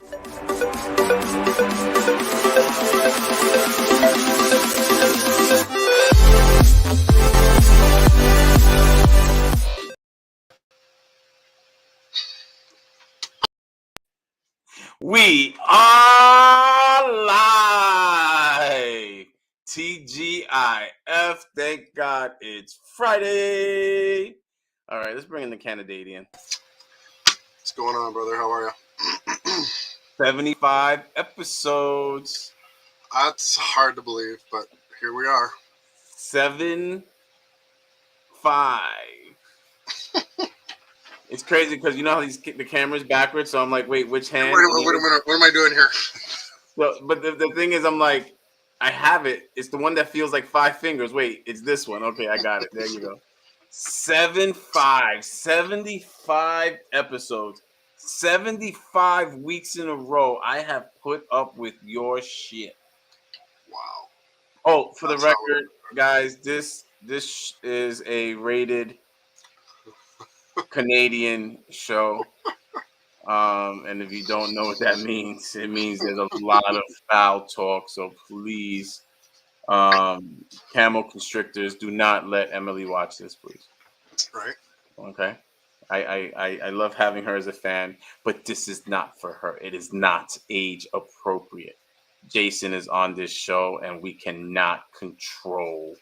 We are live. TGIF. Thank God it's Friday. All right, let's bring in the Canadian. What's going on, brother? How are you? 75 episodes. That's hard to believe, but here we are. 7-5. It's crazy because you know how the camera's backwards, so I'm like, wait, which hand? Wait a minute. What am I doing here? So, but the thing is, I'm like, I have it. It's the one that feels like 5 fingers. Wait, it's this one. Okay, I got it. There you go. 7-5. 75 episodes. 75 weeks in a row. I have put up with your shit. Wow. Oh, for the record, guys, this is a rated Canadian show. And if you don't know what that means, it means there's a lot of foul talk. So please, camel constrictors, do not let Emily watch this, please. Right. Okay. I love having her as a fan, but this is not for her. It is not age appropriate. Jason is on this show, and we cannot control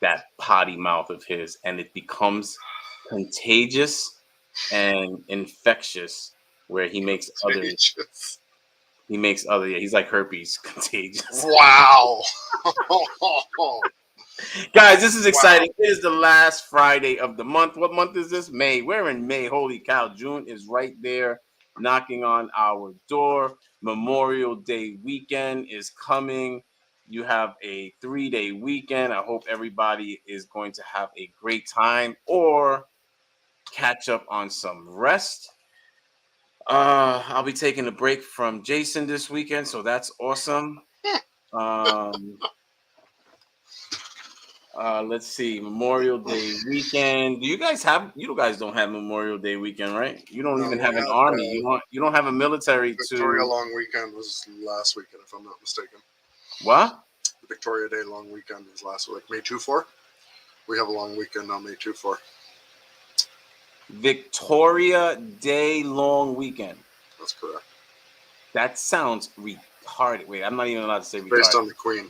that potty mouth of his, and it becomes contagious and infectious. Where he makes others. He's like herpes, contagious. Wow. Guys, this is exciting. Wow. It is the last Friday of the month. What month is this? May. We're in May. Holy cow. June is right there knocking on our door. Memorial Day weekend is coming. You have a 3-day weekend. I hope everybody is going to have a great time or catch up on some rest. I'll be taking a break from Jason this weekend, so that's awesome. Let's see, Memorial Day weekend. You guys don't have Memorial Day weekend, right? You don't even have an army. You don't have a military. Victoria long weekend was last weekend, if I'm not mistaken. What? The Victoria Day long weekend was last week, May 2-4. We have a long weekend on May 2-4. Victoria Day long weekend. That's correct. That sounds retarded. Wait, I'm not even allowed to say retarded. Based on the Queen.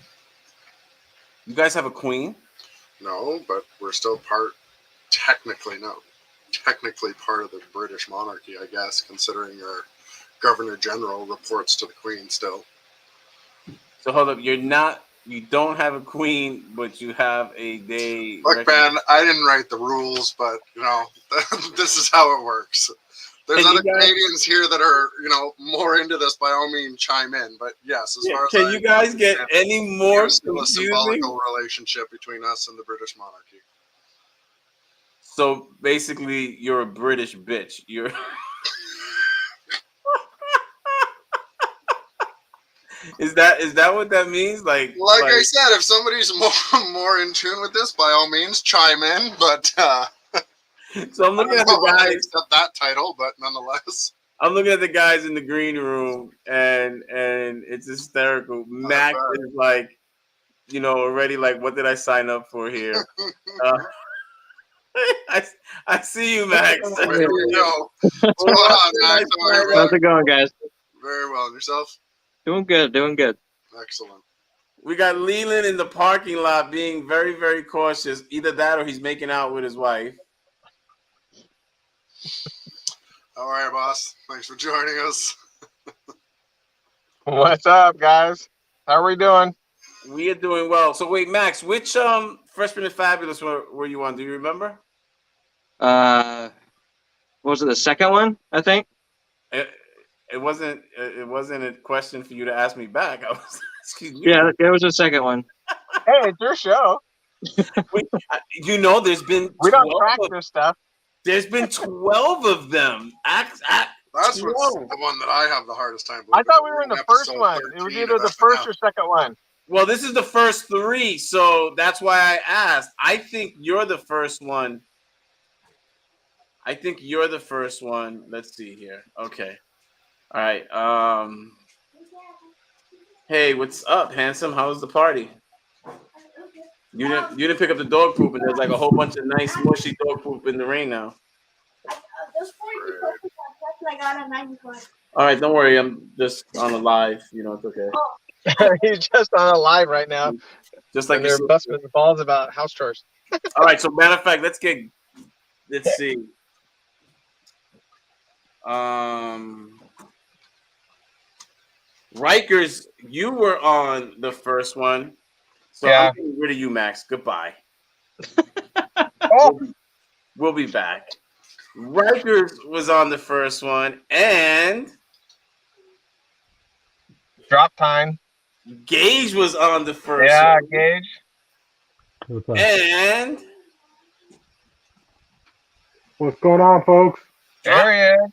You guys have a queen? No, but we're still technically part of the British monarchy, I guess, considering our Governor General reports to the Queen still. So hold up, you don't have a queen, but you have a day. Look, man, I didn't write the rules, but this is how it works. There's other Canadians here that are, more into this. By all means, chime in. But yes, as far as can you guys get any more? There's still a symbolical relationship between us and the British monarchy. So basically, you're a British bitch. You're. Is that what that means? Like I said, if somebody's more in tune with this, by all means, chime in. But so I'm looking at the guys. Accept that title, but nonetheless, I'm looking at the guys in the green room, and it's hysterical. Max is like, already like, what did I sign up for here? I see you, Max. There you go. What's going on, Max? How's it going, guys? Very well. And yourself? Doing good. Excellent. We got Leland in the parking lot being very, very cautious. Either that or he's making out with his wife. All right, boss. Thanks for joining us. What's up, guys? How are we doing? We are doing well. So wait, Max, which Freshman and Fabulous were you on? Do you remember? What was it, the second one, I think? It wasn't a question for you to ask me back. I was excuse me. Yeah, it was the second one. Hey, it's your show. There's been we don't track this stuff. There's been 12 of them. That's the one that I have the hardest time believing. I thought we were in the first one. It was either the first or second one. Well, this is the first 3, so that's why I asked. I think you're the first one. Let's see here. Okay. All right. Hey, what's up, handsome? How was the party? You didn't pick up the dog poop, and there's like a whole bunch of nice mushy dog poop in the rain now. All right, don't worry. I'm just on a live. It's okay. He's just on a live right now, Just like and they're you. busting his balls about house chores. All right. So matter of fact, let's see. Rikers, you were on the first one, so Yeah. I'm getting rid of you, Max. Goodbye. Oh, We'll be back. Rikers was on the first one, and Droptine. Gage was on the first Yeah, one, Gage. What's up? and What's going on, folks? There he is.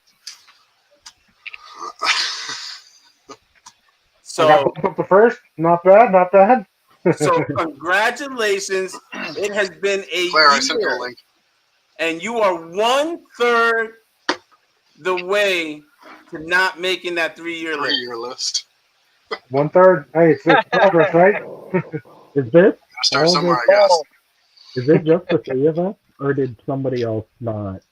I so got both up the first. Not bad, not bad. so congratulations. It has been a Claire, I sent you a year, link. and you are 1/3 the way to not making that 3-year list. 3-year list. 1/3. Hey, it's progress, right? Is this? Start All somewhere, I this- guess. Is it just the three of us, or did somebody else not?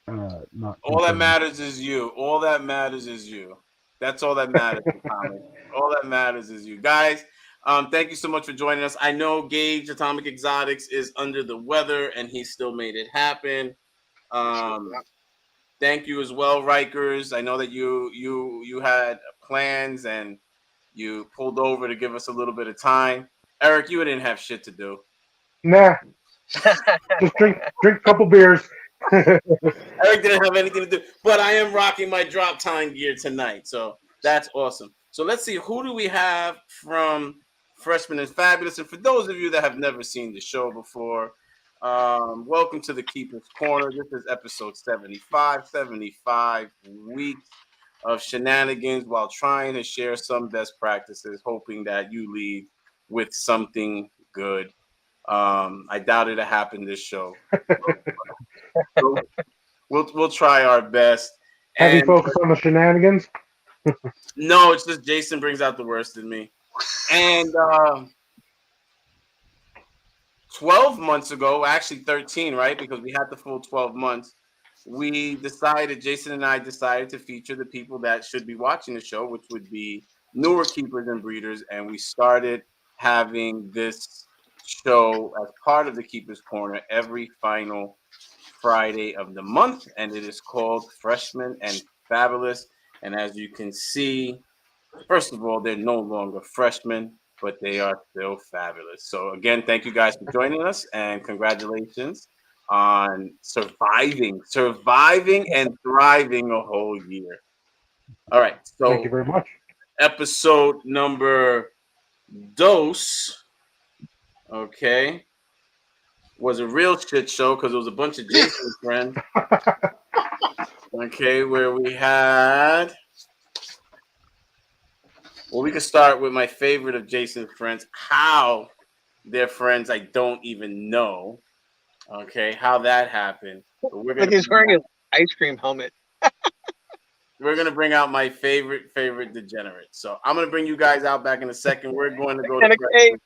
Not. All that confirm? matters is you. All that matters is you. That's all that matters. Atomic. All that matters is you, guys. Thank you so much for joining us. I know Gage Atomic Exotics is under the weather, and he still made it happen. Thank you as well, Rikers. I know that you had plans and you pulled over to give us a little bit of time. Eric, you didn't have shit to do. Nah. Just drink a couple beers. Eric didn't have anything to do, but I am rocking my Droptine gear tonight, so that's awesome. So let's see, who do we have from Freshman and Fabulous? And for those of you that have never seen the show before, welcome to the Keeper's Corner. This is episode 75 weeks of shenanigans while trying to share some best practices, hoping that you leave with something good. I doubt it'll happen this show. So we'll try our best. Heavy And focus on the shenanigans. no, it's just Jason brings out the worst in me. And 12 months ago, actually 13, right? Because we had the full 12 months. Jason and I decided to feature the people that should be watching the show, which would be newer keepers and breeders. And we started having this show as part of the Keeper's Corner every final Friday of the month, and it is called Freshman and Fabulous. And as you can see, first of all, they're no longer freshmen, but they are still fabulous. So again, thank you guys for joining us, and congratulations on surviving and thriving a whole year. All right, so Thank you very much. episode number dos, okay, was a real shit show because it was a bunch of Jason's friends. Okay, where we had. Well, we can start with my favorite of Jason's friends. How they're friends, I don't even know. Okay, how that happened. But Like he's wearing his ice cream helmet. we're gonna bring out my favorite degenerate. So I'm gonna bring you guys out back in a second. We're going to go And to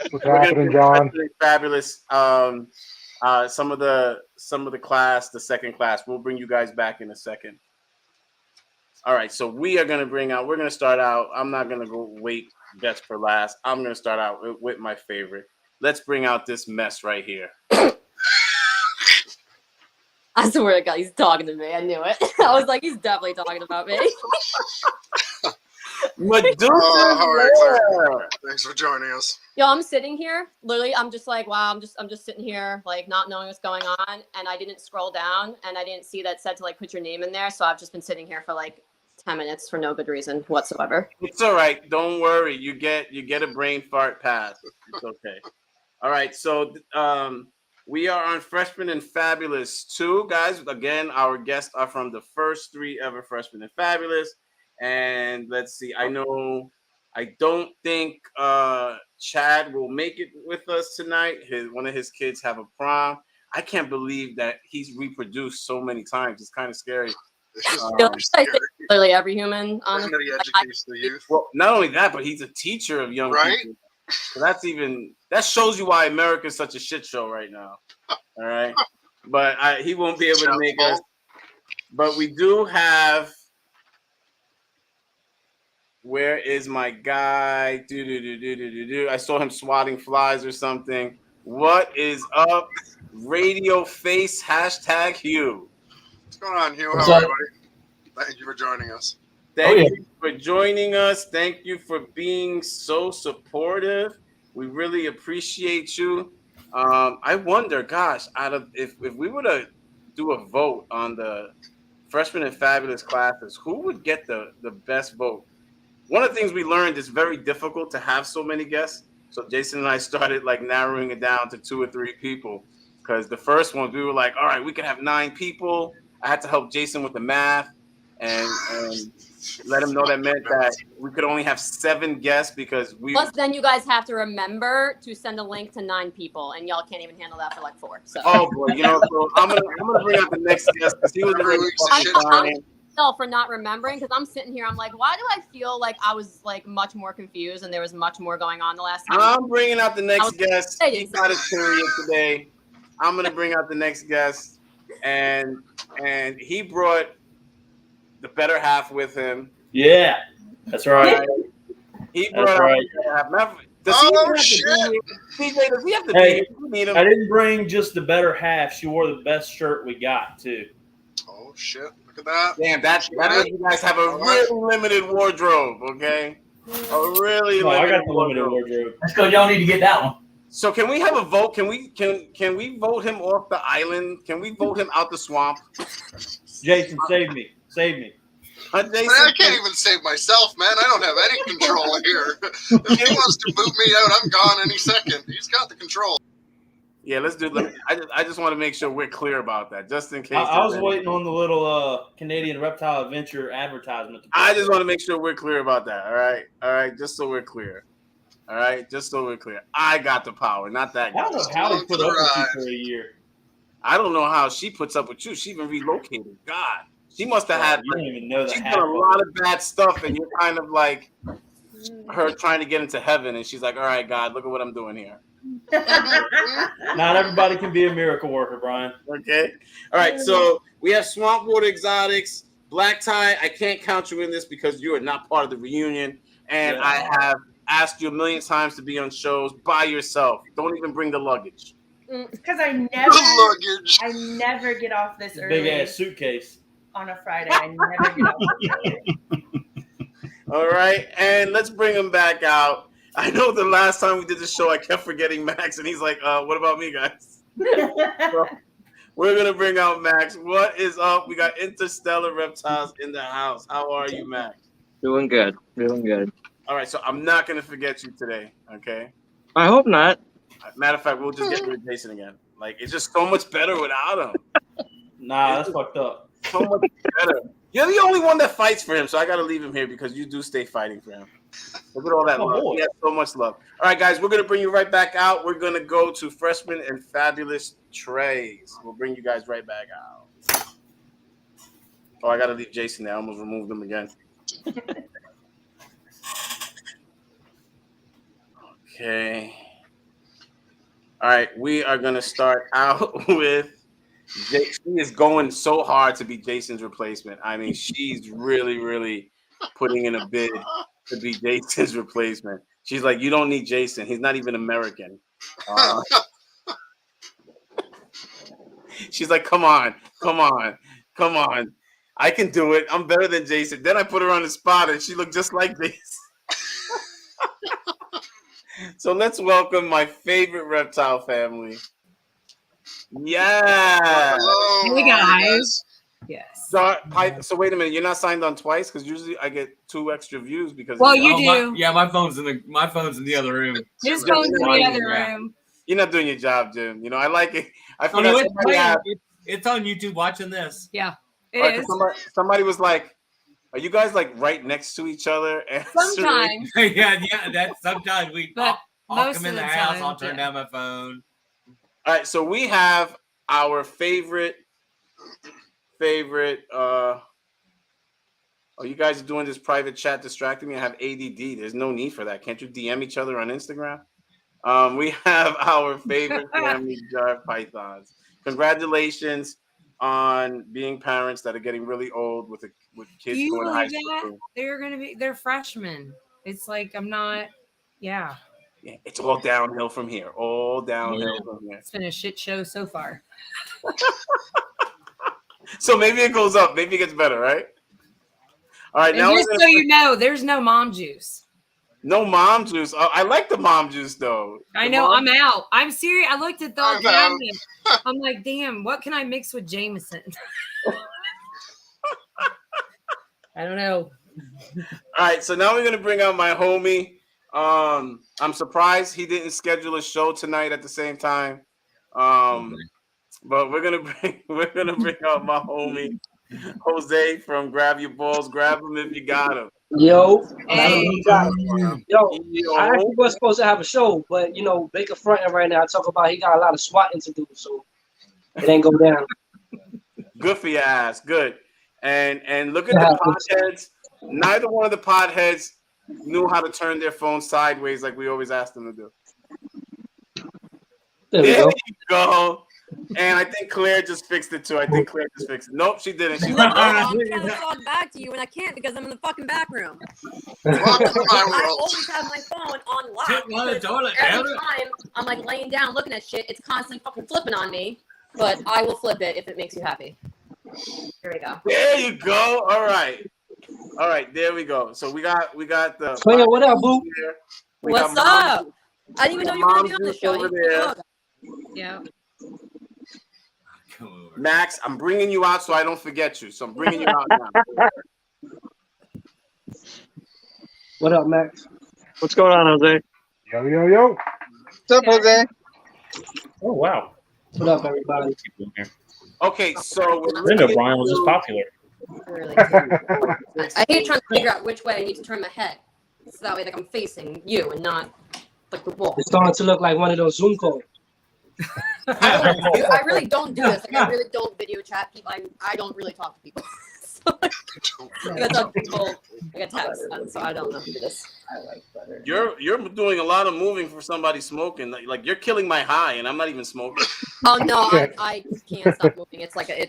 What's we're gonna happening, do John? Fabulous. Some of the class, the second class. We'll bring you guys back in a second. All right, so we're gonna start out. I'm not gonna go wait best for last. I'm gonna start out with my favorite. Let's bring out this mess right here. I swear to God, he's talking to me. I knew it. I was like, he's definitely talking about me. Medusa. How are you, Lair. Claire? Thanks for joining us. Yo, I'm sitting here. Literally, I'm just like, wow, I'm just sitting here, like not knowing what's going on. And I didn't scroll down and I didn't see that said to like put your name in there. So I've just been sitting here for like 10 minutes for no good reason whatsoever. It's all right. Don't worry. You get a brain fart pass. It's okay. All right. So we are on Freshman and Fabulous 2, guys. Again, our guests are from the first 3 ever Freshman and Fabulous. And let's see. I don't think Chad will make it with us tonight. One of his kids have a prom. I can't believe that he's reproduced so many times. It's kind of scary. It's Yo, scary. literally every human on Somebody the educates the youth. Well, not only that, but he's a teacher of young Right? people. So that shows you why America is such a shit show right now. All right, but he won't be able to make us. But we do have. Where is my guy? I saw him swatting flies or something. What is up? Radio Face #Hugh. What's going on, Hugh? What's How are up? you, buddy? Thank you for joining us. Thank yeah. you for joining us. Thank you for being so supportive. We really appreciate you. I wonder, gosh, if we were to do a vote on the freshman and fabulous classes, who would get the best vote? One of the things we learned is very difficult to have so many guests. So Jason and I started like narrowing it down to 2 or 3 people because the first one we were like, all right, we can have 9 people. I had to help Jason with the math and let him know that meant that we could only have 7 guests because we. Plus, then you guys have to remember to send a link to 9 people, and y'all can't even handle that for like 4. So. Oh boy, so I'm gonna bring out the next guest because he was I'm for not remembering because I'm sitting here. I'm like, why do I feel like I was like much more confused and there was much more going on the last time? I'm bringing out the next guest. He got his period today. I'm gonna bring out the next guest, and he brought the better half with him. Yeah, that's right. He brought out the better half. Does shit! CJ, does he have to Hey, be? Need him? I didn't bring just the better half. She wore the best shirt we got too. Oh shit! Look at that. Damn, that means you guys have a really limited wardrobe, okay? A really No, I limited got the limited wardrobe. Let's go. Y'all need to get that one. So can we have a vote? Can we vote him off the island? Can we vote him out the swamp? Jason, save me. Save me. Jason, Man, I can't even save myself, man. I don't have any control here. If he wants to boot me out, I'm gone any second. He's got the control. Yeah, let's do. I just want to make sure we're clear about that, just in case. I was waiting on the little Canadian Reptile Adventure advertisement. I just want to make sure we're clear about that. All right, just so we're clear. All right, just so we're clear. I got the power, not that guy. I don't know how he put up with you for a year. I don't know how she puts up with you. She even relocated. God, she must have had. You don't even know that. She's done a lot of bad stuff, and you're kind of like her trying to get into heaven, and she's like, "All right, God, look at what I'm doing here." Not everybody can be a miracle worker, Brian. Okay. All right. So we have Swampwater Exotics, Black Tie. I can't count you in this because you are not part of the reunion, and I have asked you a million times to be on shows by yourself. Don't even bring the luggage. Because I never get off this early. Big ass suitcase on a Friday. I never get off this early. All right, and let's bring him back out. I know the last time we did the show, I kept forgetting Max, and he's like, what about me, guys? So, we're going to bring out Max. What is up? We got Interstellar Reptiles in the house. How are you, Max? Doing good. Doing good. All right, so I'm not going to forget you today, okay? I hope not. Matter of fact, we'll just get rid of Jason again. Like, it's just so much better without him. Nah, that's fucked up. So much better. You're the only one that fights for him, so I got to leave him here because you do stay fighting for him. Look at all that love. He has so much love. All right, guys, we're going to bring you right back out. We're going to go to Freshman and Fabulous Trays. We'll bring you guys right back out. Oh, I got to leave Jason there. I almost removed him again. Okay. All right, we are going to start out with she is going so hard to be Jason's replacement. I mean, she's really, really putting in a bid to be Jason's replacement. She's like, you don't need Jason. He's not even American. She's like, come on. I can do it. I'm better than Jason. Then I put her on the spot, and she looked just like Jason. So let's welcome my favorite reptile family. Yeah. Hello. Hey, guys. Yes. So wait a minute, you're not signed on twice because usually I get 2 extra views because. Well, you do. My phone's in the other room. His phone's in the other room. You're not doing your job, Jim. You know I like it. I Oh, no, forgot it's on YouTube watching this. Yeah, right, it is. somebody was like, "Are you guys like right next to each other?" Sometimes. yeah. That's sometimes But I'll most come in of the the house. time, I'll turn yeah. down my phone. All right, so we have our favorite. Oh, you guys are doing this private chat distracting me. I have ADD. There's no need for that. Can't you DM each other on Instagram? We have our favorite family jar pythons. Congratulations on being parents that are getting really old with kids Do you going to high believe school. that? They're freshmen. It's like I'm not. Yeah. Yeah, it's all downhill from here. All downhill from here. It's been a shit show so far. So maybe it goes up. Maybe it gets better, right? All right, And now just so you know, there's no mom juice. no mom juice. Oh, I like the mom juice though. I know. I'm out. I'm serious. I looked at the whole cabinet. I'm like, damn, what can I mix with Jameson? I don't know. All right, so now we're gonna bring out my homie. I'm surprised he didn't schedule a show tonight at the same time. But we're gonna bring out my homie Jose from Grab Your Balls. Grab him if you got him. Yo, Hey. yo, I actually was supposed to have a show, but you know, Baker fronting right now. Talk about he got a lot of swatting to do, so it ain't go down. Good for your ass. Good. And look at the potheads. Neither one of the potheads knew how to turn their phone sideways like we always asked them to do. There we There go. you go. And I think Claire just fixed it too. Nope, she didn't. She I'm trying to talk back to you and I can't because I'm in the fucking back room. I always have my phone on lock. Sit on the toilet, Every damn it. time I'm like laying down looking at shit, it's constantly fucking flipping on me. But I will flip it if it makes you happy. Here we go. There you go. All right, there we go. So we got the Claire, what up, boo? here. What's up? I didn't even know you were gonna be on the show. over there. Yeah. Max, I'm bringing you out so I don't forget you. So I'm bringing you out now. What up, Max? What's going on, Jose? Yo, yo, yo. What's up, Jose? Oh, wow. What up, everybody? Okay, so I didn't know Brian was this popular. Really I hate trying to figure out which way I need to turn my head. So that way like I'm facing you and not like the wall. It's starting to look like one of those Zoom calls. I really don't do this. Like, I really don't video chat people. I don't really talk to people. So, like, I got talk to people. I got text, so I don't know how to do this. you're doing a lot of moving for somebody smoking. Like you're killing my high, and I'm not even smoking. Oh no, I can't stop moving. It's like a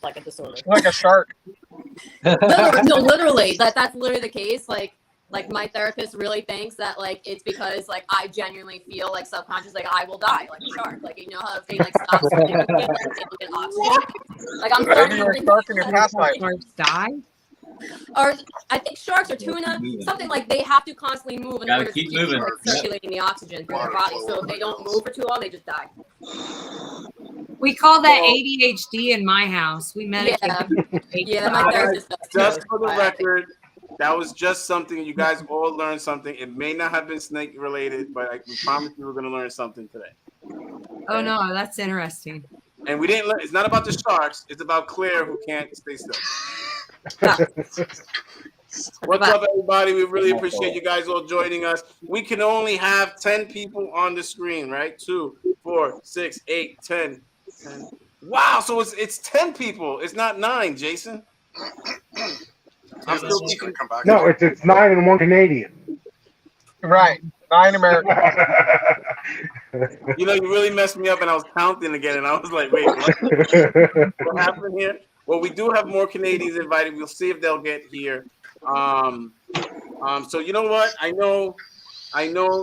like a disorder. Like a shark. Literally, that's literally the case. Like my therapist really thinks that like it's because like I genuinely feel like subconscious like I will die like a shark. Like you know how they like stop swimming and get oxygen. Like I'm Maybe you're a shark in your past life. Sharks die. Or I think sharks or tuna, something like they have to constantly move in Gotta order to keep keep moving. like, circulating the oxygen through their body. So if they don't move for too long, they just die. We call that ADHD in my house. We medicate. Yeah, my therapist does too. Just for the record, that was just something. You guys all learned something. It may not have been snake related, but we promised you were going to learn something today. Oh no, that's interesting. And we didn't learn. It's not about the sharks. It's about Claire who can't stay still. What's up, everybody? We really appreciate you guys all joining us. We can only have 10 people on the screen, right? 2, 4, 6, 8, 10. Wow, so it's 10 people. It's not 9, Jason. I'm still gonna come back. No, it's 9 and 1 Canadian. Right. 9 American. You know, you really messed me up, and I was counting again, and I was like, wait, what happened here? Well, we do have more Canadians invited. We'll see if they'll get here. So you know what? I know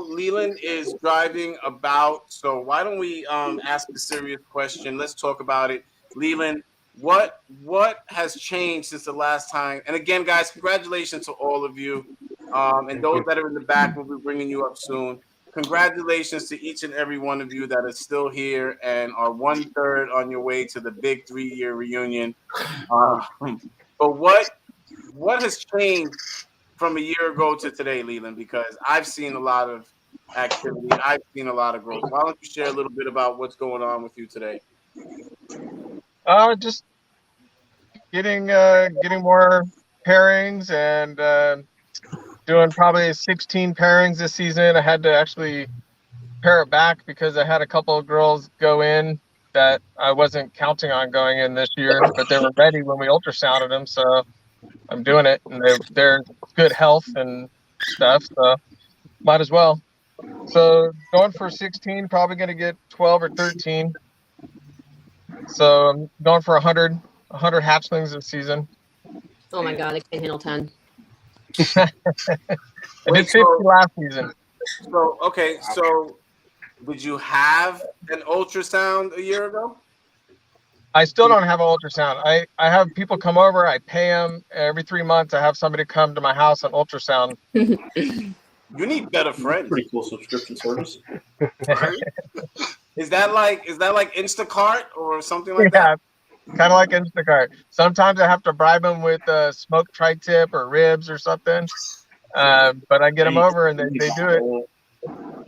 Leland is driving about. So why don't we ask a serious question? Let's talk about it. Leland, what has changed since the last time? And again, guys, congratulations to all of you. And those that are in the back, we'll be bringing you up soon. Congratulations to each and every one of you that is still here and are 1/3 on your way to the big 3-year reunion. But what has changed from a year ago to today, Leland? Because I've seen a lot of activity. I've seen a lot of growth. Why don't you share a little bit about what's going on with you today? Just getting more pairings and doing probably 16 pairings this season. I had to actually pare it back because I had a couple of girls go in that I wasn't counting on going in this year, but they were ready when we ultrasounded them. So I'm doing it, and they're good health and stuff, so might as well. So going for 16, probably going to get 12 or 13. So I'm going for 100 hatchlings this season. Oh my god, I can't handle 10. I did 50 last season. So okay, so did you have an ultrasound a year ago? I still don't have an ultrasound. I have people come over. I pay them every 3 months. I have somebody come to my house and ultrasound. You need better friends. Pretty cool subscription service. Right? Is that like Instacart or something like that? Kind of like Instacart. Sometimes I have to bribe them with smoked tri-tip or ribs or something. But I get them over and they do it.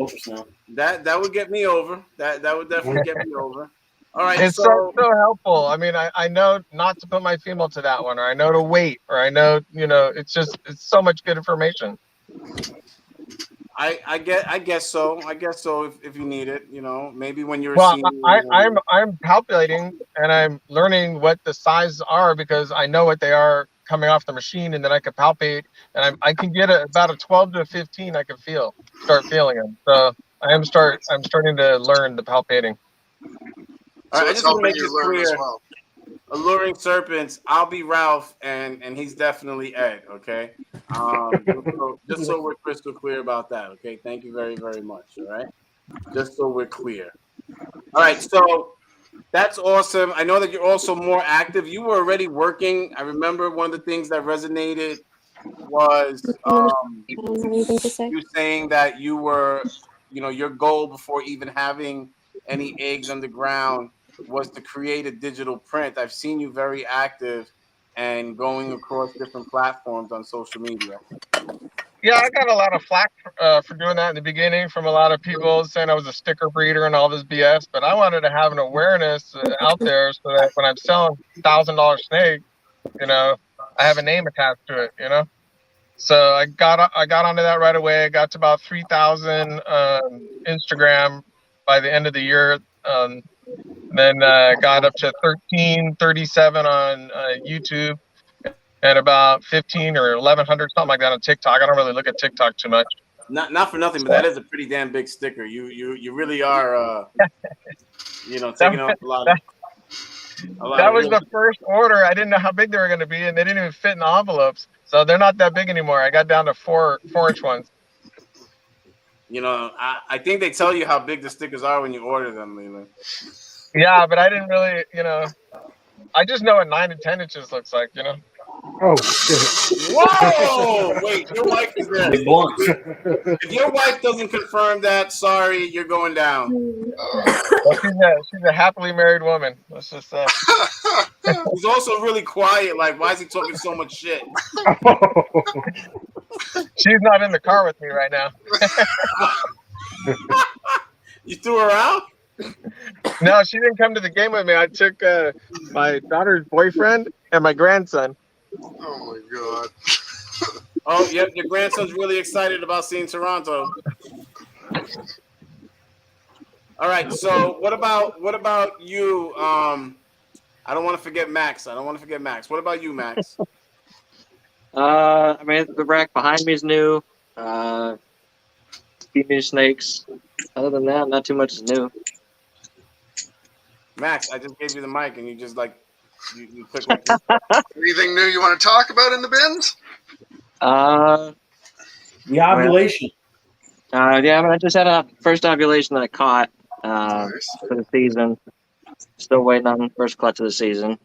Ultrasound. That would get me over. That would definitely get me over. All right, It's so helpful. I mean, I know not to put my female to that one, or I know to wait, or I know, it's so much good information. I guess so. I guess so. If you need it, maybe when you're. Well, I'm calculating and I'm learning what the sizes are because I know what they are coming off the machine, and then I can palpate, and I can get about a 12 to a 15. I can start feeling them. So I'm starting to learn the palpating. All right, I just want to make it clear. Well. Alluring Serpents, I'll be Ralph, and he's definitely Ed, okay? Just so we're crystal clear about that, okay? Thank you very, very much, all right? Just so we're clear. All right, so that's awesome. I know that you're also more active. You were already working. I remember one of the things that resonated was you saying that you were, your goal before even having any eggs on the ground was to create a digital print. I've seen you very active and going across different platforms on social media. Yeah, I got a lot of flack for doing that in the beginning from a lot of people saying I was a sticker breeder and all this BS, but I wanted to have an awareness out there so that when I'm selling $1,000 snake, I have a name attached to it, So I got onto that right away. I got to about 3,000 Instagram by the end of the year. Then got up to 1337 on YouTube and about 15 or 1100, something like that on TikTok. I don't really look at TikTok too much. Not for nothing, but that is a pretty damn big sticker. You really are, taking off a lot. That was the first order. I didn't know how big they were going to be, and they didn't even fit in the envelopes. So they're not that big anymore. I got down to 4-inch ones. I think they tell you how big the stickers are when you order them, Leland. Yeah, but I didn't really, I just know what 9 and 10 inches looks like, Oh, shit. Whoa! Wait, your wife is there. If your wife doesn't confirm that, sorry, you're going down. Well, she's a happily married woman. Let's just say. He's also really quiet. Like, why is he talking so much shit? She's not in the car with me right now. You threw her out? No, she didn't come to the game with me. I took my daughter's boyfriend and my grandson. Oh my god. Oh, yep, your grandson's really excited about seeing Toronto. All right, so what about you? I don't want to forget Max. What about you, Max? I mean, the rack behind me is new. Few new snakes. Other than that, not too much is new. Max, I just gave you the mic and you just you click. Anything new you want to talk about in the bins? The ovulation. Yeah, I mean, I just had a first ovulation that I caught Nice. for the season. Still waiting on the first clutch of the season,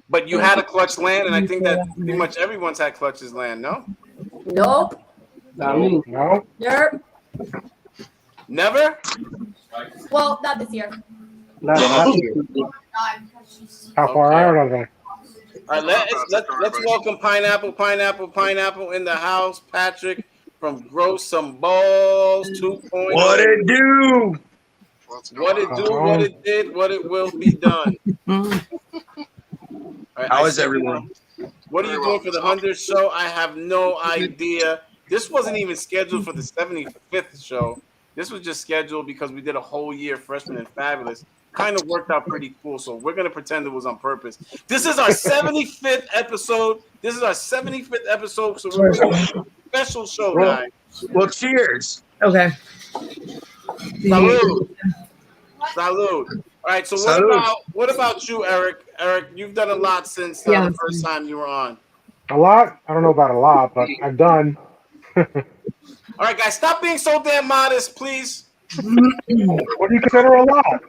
But you had a clutch land, and I think that pretty much everyone's had clutches land, no? Nope. Not me. No? Nope. Never? Well, not this year. Not here. How far out are they? All right, let's welcome Pineapple in the house. Patrick from Grow Some Balls 2.0. What it do? What it do, what it did, what it will be done. Right, How is everyone? What are you doing for the 100th show? I have no idea. This wasn't even scheduled for the 75th show. This was just scheduled because we did a whole year, Freshman and Fabulous. kind of worked out pretty cool. So we're gonna pretend it was on purpose. This is our 75th episode. So we're doing a special show, guys. Well, cheers. Okay. Salud. Salud. All right. So what about you, Eric? Eric, you've done a lot since the first time you were on. A lot? I don't know about a lot, but I've done. All right, guys, stop being so damn modest, please. What do you consider a lot?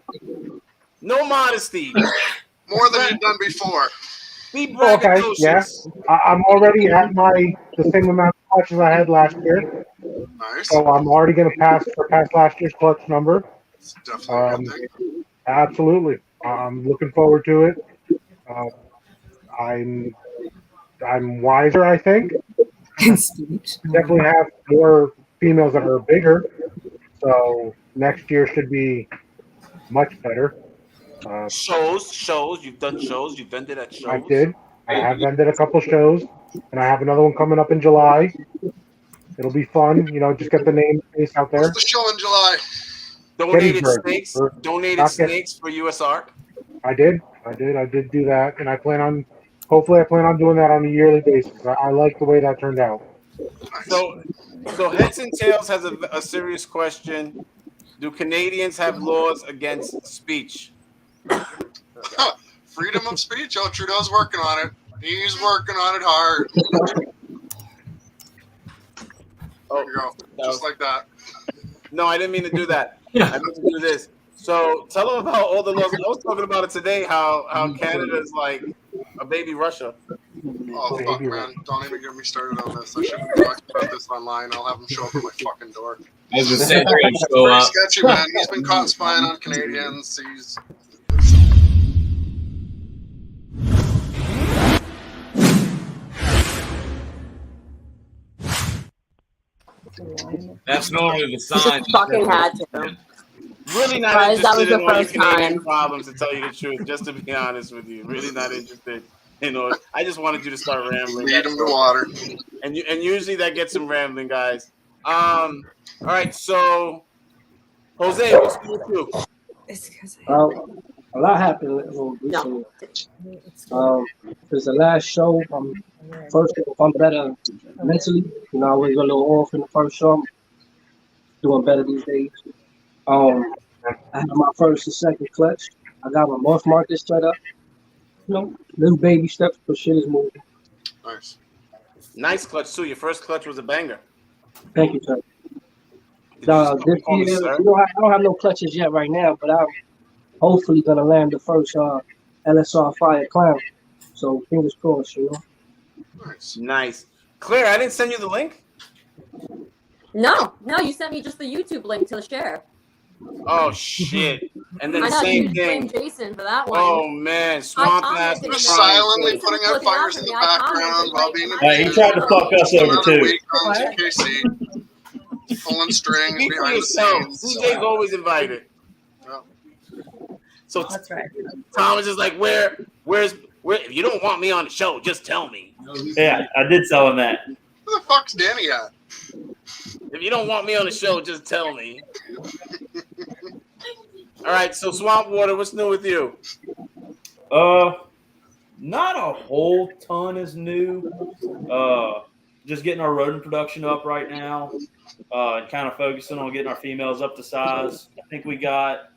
No modesty. More than you've done before. Be Okay, braggadocious. yeah. I'm already at the same amount of clutches I had last year. Nice. So I'm already going to surpass last year's clutch number. It's definitely a good thing. Absolutely. I'm looking forward to it. I'm wiser, I think. Definitely have more females that are bigger. So next year should be much better. Shows. You've done shows. You've ended at shows. I did. I have ended a couple shows, and I have another one coming up in July. It'll be fun. Just get the name face out there. What's the show in July? Donated snakes for US Arc. I did do that, and hopefully I plan on doing that on a yearly basis. I like the way that turned out. So Heads and Tails has a serious question. Do Canadians have laws against speech? Freedom of speech? Oh, Trudeau's working on it. He's working on it hard. There you go. Just like that. No, I didn't mean to do that. I meant to do this. So tell them about all the laws. I was talking about it today, how Canada is like a baby Russia. Oh, fuck, man. Don't even get me started on this. I shouldn't be talking about this online. I'll have him show up at my fucking door. I was just saying, they're gonna show Pretty up. sketchy, man. He's been caught spying on Canadians. He's... That's normally the sign. Fucking had to. Really not Guys, that was interested in the all your first Canadian time. problems, to tell you the truth, just to be honest with you. Really not interested. I just wanted you to start rambling. Lead him to water. And usually that gets him rambling, guys. All right, so Jose, what's good with you? A lot happened recently. Because the last show, first, if I'm better mentally, I was a little off in the first show. I'm doing better these days. I had my first and second clutch. I got my morph market set up. Little baby steps, but shit is moving. Nice clutch too. Your first clutch was a banger. Thank you, sir. This year, I don't have no clutches yet right now, but I'm hopefully gonna land the first LSR Fire Clown. So fingers crossed, Nice. Claire, I didn't send you the link? No, you sent me just the YouTube link to share. Oh shit! And then I know, same you thing. blame Jason for that one. Oh man, Swamp Ass We're silently putting out fires in the background while being He tried to fuck us over too. Pulling strings Speak for behind the yourself. scenes. CJ's always invited. So that's right. Tom is just like, where? If you don't want me on the show, just tell me. Yeah, I did tell him that. Where the fuck's Danny at? If you don't want me on the show, just tell me. All right, so Swampwater, what's new with you? Not a whole ton is new. Just getting our rodent production up right now, and kind of focusing on getting our females up to size. I think we got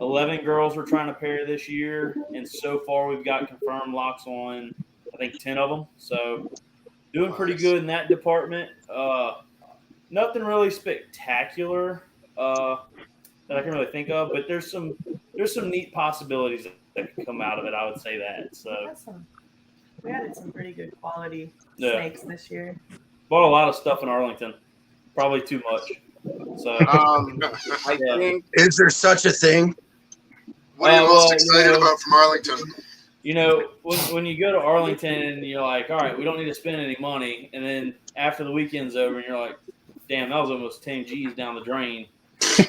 11 girls we're trying to pair this year, and so far we've got confirmed locks on, I think, 10 of them. So doing pretty good in that department. Nothing really spectacular that I can really think of, but there's some neat possibilities that could come out of it. I would say that. So Awesome. We added some pretty good quality Yeah. snakes this year. bought a lot of stuff in Arlington, probably too much. So I think. Is there such a thing? What are you most excited about from Arlington? You know, when you go to Arlington and you're like, all right, we don't need to spend any money, and then after the weekend's over and you're like, damn, that was almost 10 G's down the drain.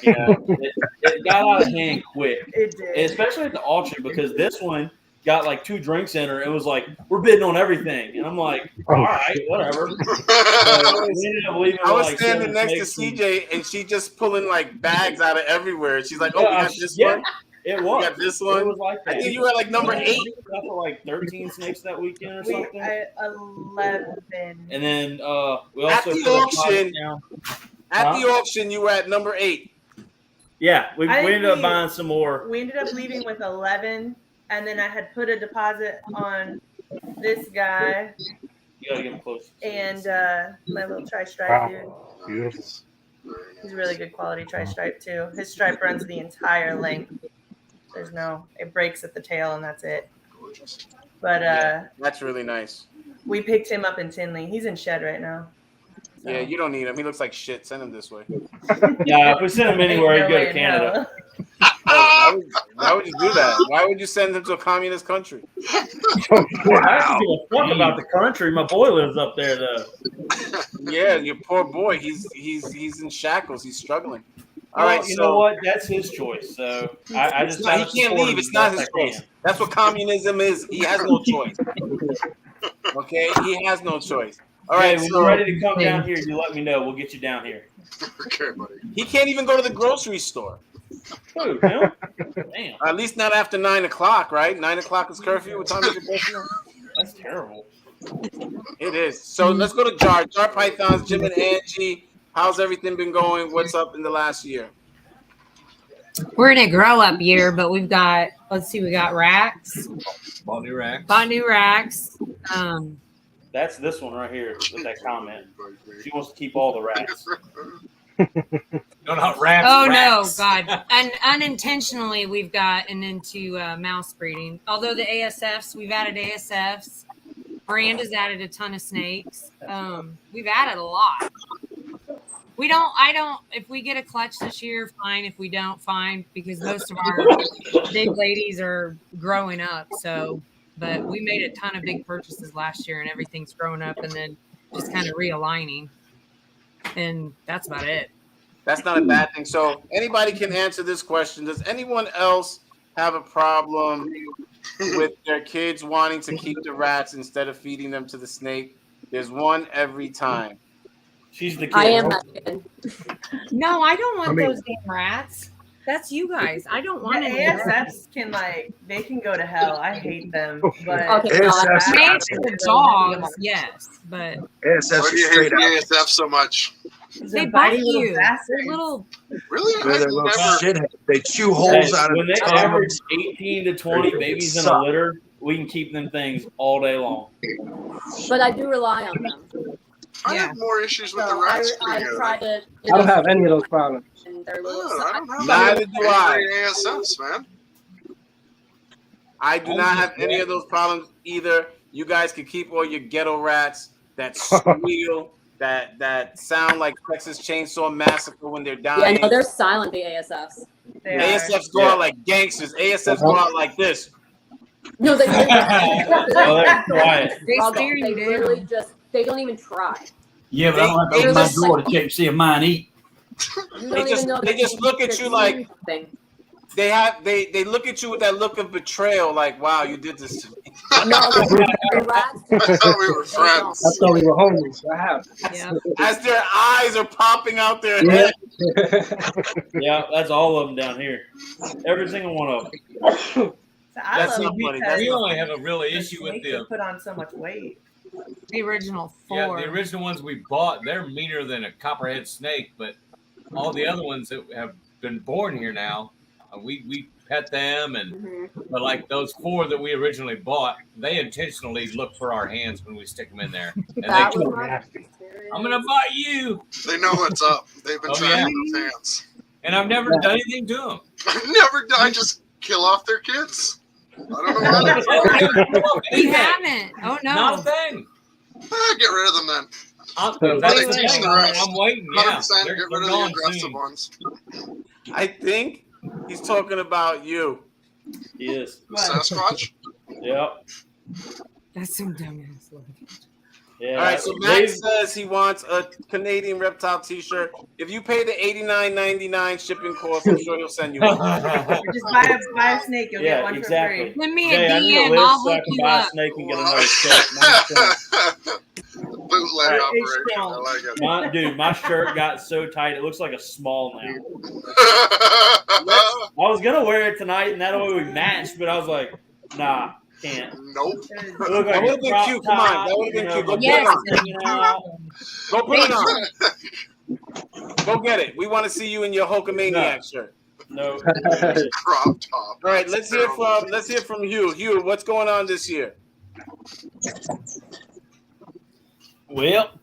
You know, it got out of hand quick. It did. Especially at the auction, because this one got like 2 drinks in her. It was like, we're bidding on everything. And I'm like, all right, whatever. I was standing next to CJ and she just pulling like bags out of everywhere. She's like, oh, we got this one. It was. You got this It one. was like I that. think you were like number 8. Got for like 13 snakes that weekend or something. 11. And then we At also the put a auction, deposit down. At the auction, you were at number 8. Yeah, we I ended up think buying some more. We ended up leaving with 11, and then I had put a deposit on this guy You gotta get them close. and my little tri-stripe Wow. dude. Beautiful. He's a really good quality tri-stripe too. His stripe runs the entire length. It breaks at the tail and that's it. But That's really nice. we picked him up in Tinley. He's in shed right now. Yeah, you don't need him. He looks like shit. Send him this way. Yeah, if we send him anywhere, he'd No go way to in Canada. Why would you do that? Why would you send him to a communist country? I don't give a fuck about the country. My boy lives up there, though. Yeah, your poor boy. He's in shackles. He's struggling. All Well, right, you so know what? That's his choice. So I just he can't support leave. him It's as not best his I can. choice. That's what communism is. He has no choice. Okay, he has no choice. All right, When so you're ready to come down here, you let me know. We'll get you down here. Okay, buddy. he can't even go to the grocery store. Who, him? Damn, At least not after 9 o'clock, right? 9 o'clock is curfew. What time is it curfew? that's terrible. It is. So let's go to Jar Pythons, Jim and Angie. How's everything been going? What's up in the last year? We're in a grow up year, but we've got, we got racks. Bought new racks. Bought new racks. That's this one right here with that comment. She wants to keep all the rats. No, not rats. Oh rats. no, God! And unintentionally, we've gotten into mouse breeding. Although the ASFs, we've added ASFs. Miranda's added a ton of snakes. We've added a lot. I don't. If we get a clutch this year, fine. If we don't, fine. Because most of our big ladies are growing up. So, but we made a ton of big purchases last year, and everything's grown up, and then just kind of realigning. And that's about it. That's not a bad thing. So anybody can answer this question. Does anyone else have a problem with their kids wanting to keep the rats instead of feeding them to the snake? There's one every time. She's the kid. I am that kid. No, I don't want those damn rats. That's you guys. I don't want The any ASFs they can go to hell. I hate them. But Okay, ASFs Maybe are the dogs, yes, but ASFs Why are do you hate straight the out. ASF so much? they bitey bite little you. bastards. They're little. Really? They're I've little never. shitheads. They chew holes out of When they tubs. average 18 to 20 babies in a litter, we can keep them things all day long. But I do rely on them. I have more issues with the rats. I try to. I don't have any of those problems. And they're little. I don't have Neither do I. ASFs, man. I do not have any of those problems either. You guys can keep all your ghetto rats that squeal, that sound like Texas Chainsaw Massacre when they're Yeah, dying. no, they're silent. The ASFs. ASFs go out like gangsters. ASFs go out like this. No, they. Oh, they're quiet. They They stare you down. literally they don't even try. Yeah, but I don't have to They open my just- door to check to see if mine eat. You They don't just even know. they just look at you like Thing. they look at you with that look of betrayal, like, wow, you did this to me. No, the rats. I thought we were friends. I thought we were homies. I have. Yeah. As their eyes are popping out their Yeah. head. Yeah, that's all of them down here. Every single one of them. So I That's love not them funny. because We only have a real the issue with snakes the have put on so much weight. The original yeah, four. the original ones we bought. They're meaner than a copperhead snake, but all the other ones that have been born here now, we pet them, and but like those 4 that we originally bought, they intentionally look for our hands when we stick them in there, and That they was my I'm gonna bite you, They know what's up. They've been Oh, tracking those hands. and I've never done anything to them. I've never done. I just kill off their kids. I don't know why. You haven't. Oh no. Not a thing. Get rid of them then. That's Let the it teach thing. the rest. I'm waiting. Yeah, 100% they're get rid of the gone aggressive soon. ones. I think he's talking about you. He is. The Sasquatch? Yep. That's some dumbass look. Yeah. All right, so Max says he wants a Canadian Reptile T-shirt. If you pay the $89.99 shipping cost, I'm sure he'll send you one. Or just buy a snake, you'll Yeah, get one exactly. for free. Send me Jay, a I need a DM. list I'll so I hook can you buy a up. snake and get another shirt. But bootleg Hey, operation. I Sean, like it. my shirt got so tight it looks like a small now. I was gonna wear it tonight, and that way we matched, but I was like, nah, can't. Nope. It looked That like would a have been crop cute. Come on, top, that would have been cute. Go put Yes. it on. hanging out. Go put it on. Go get it. We want to see you in your Hulkamaniac shirt. No. Crop top. All right, let's hear from Hugh. Hugh, what's going on this year? Well,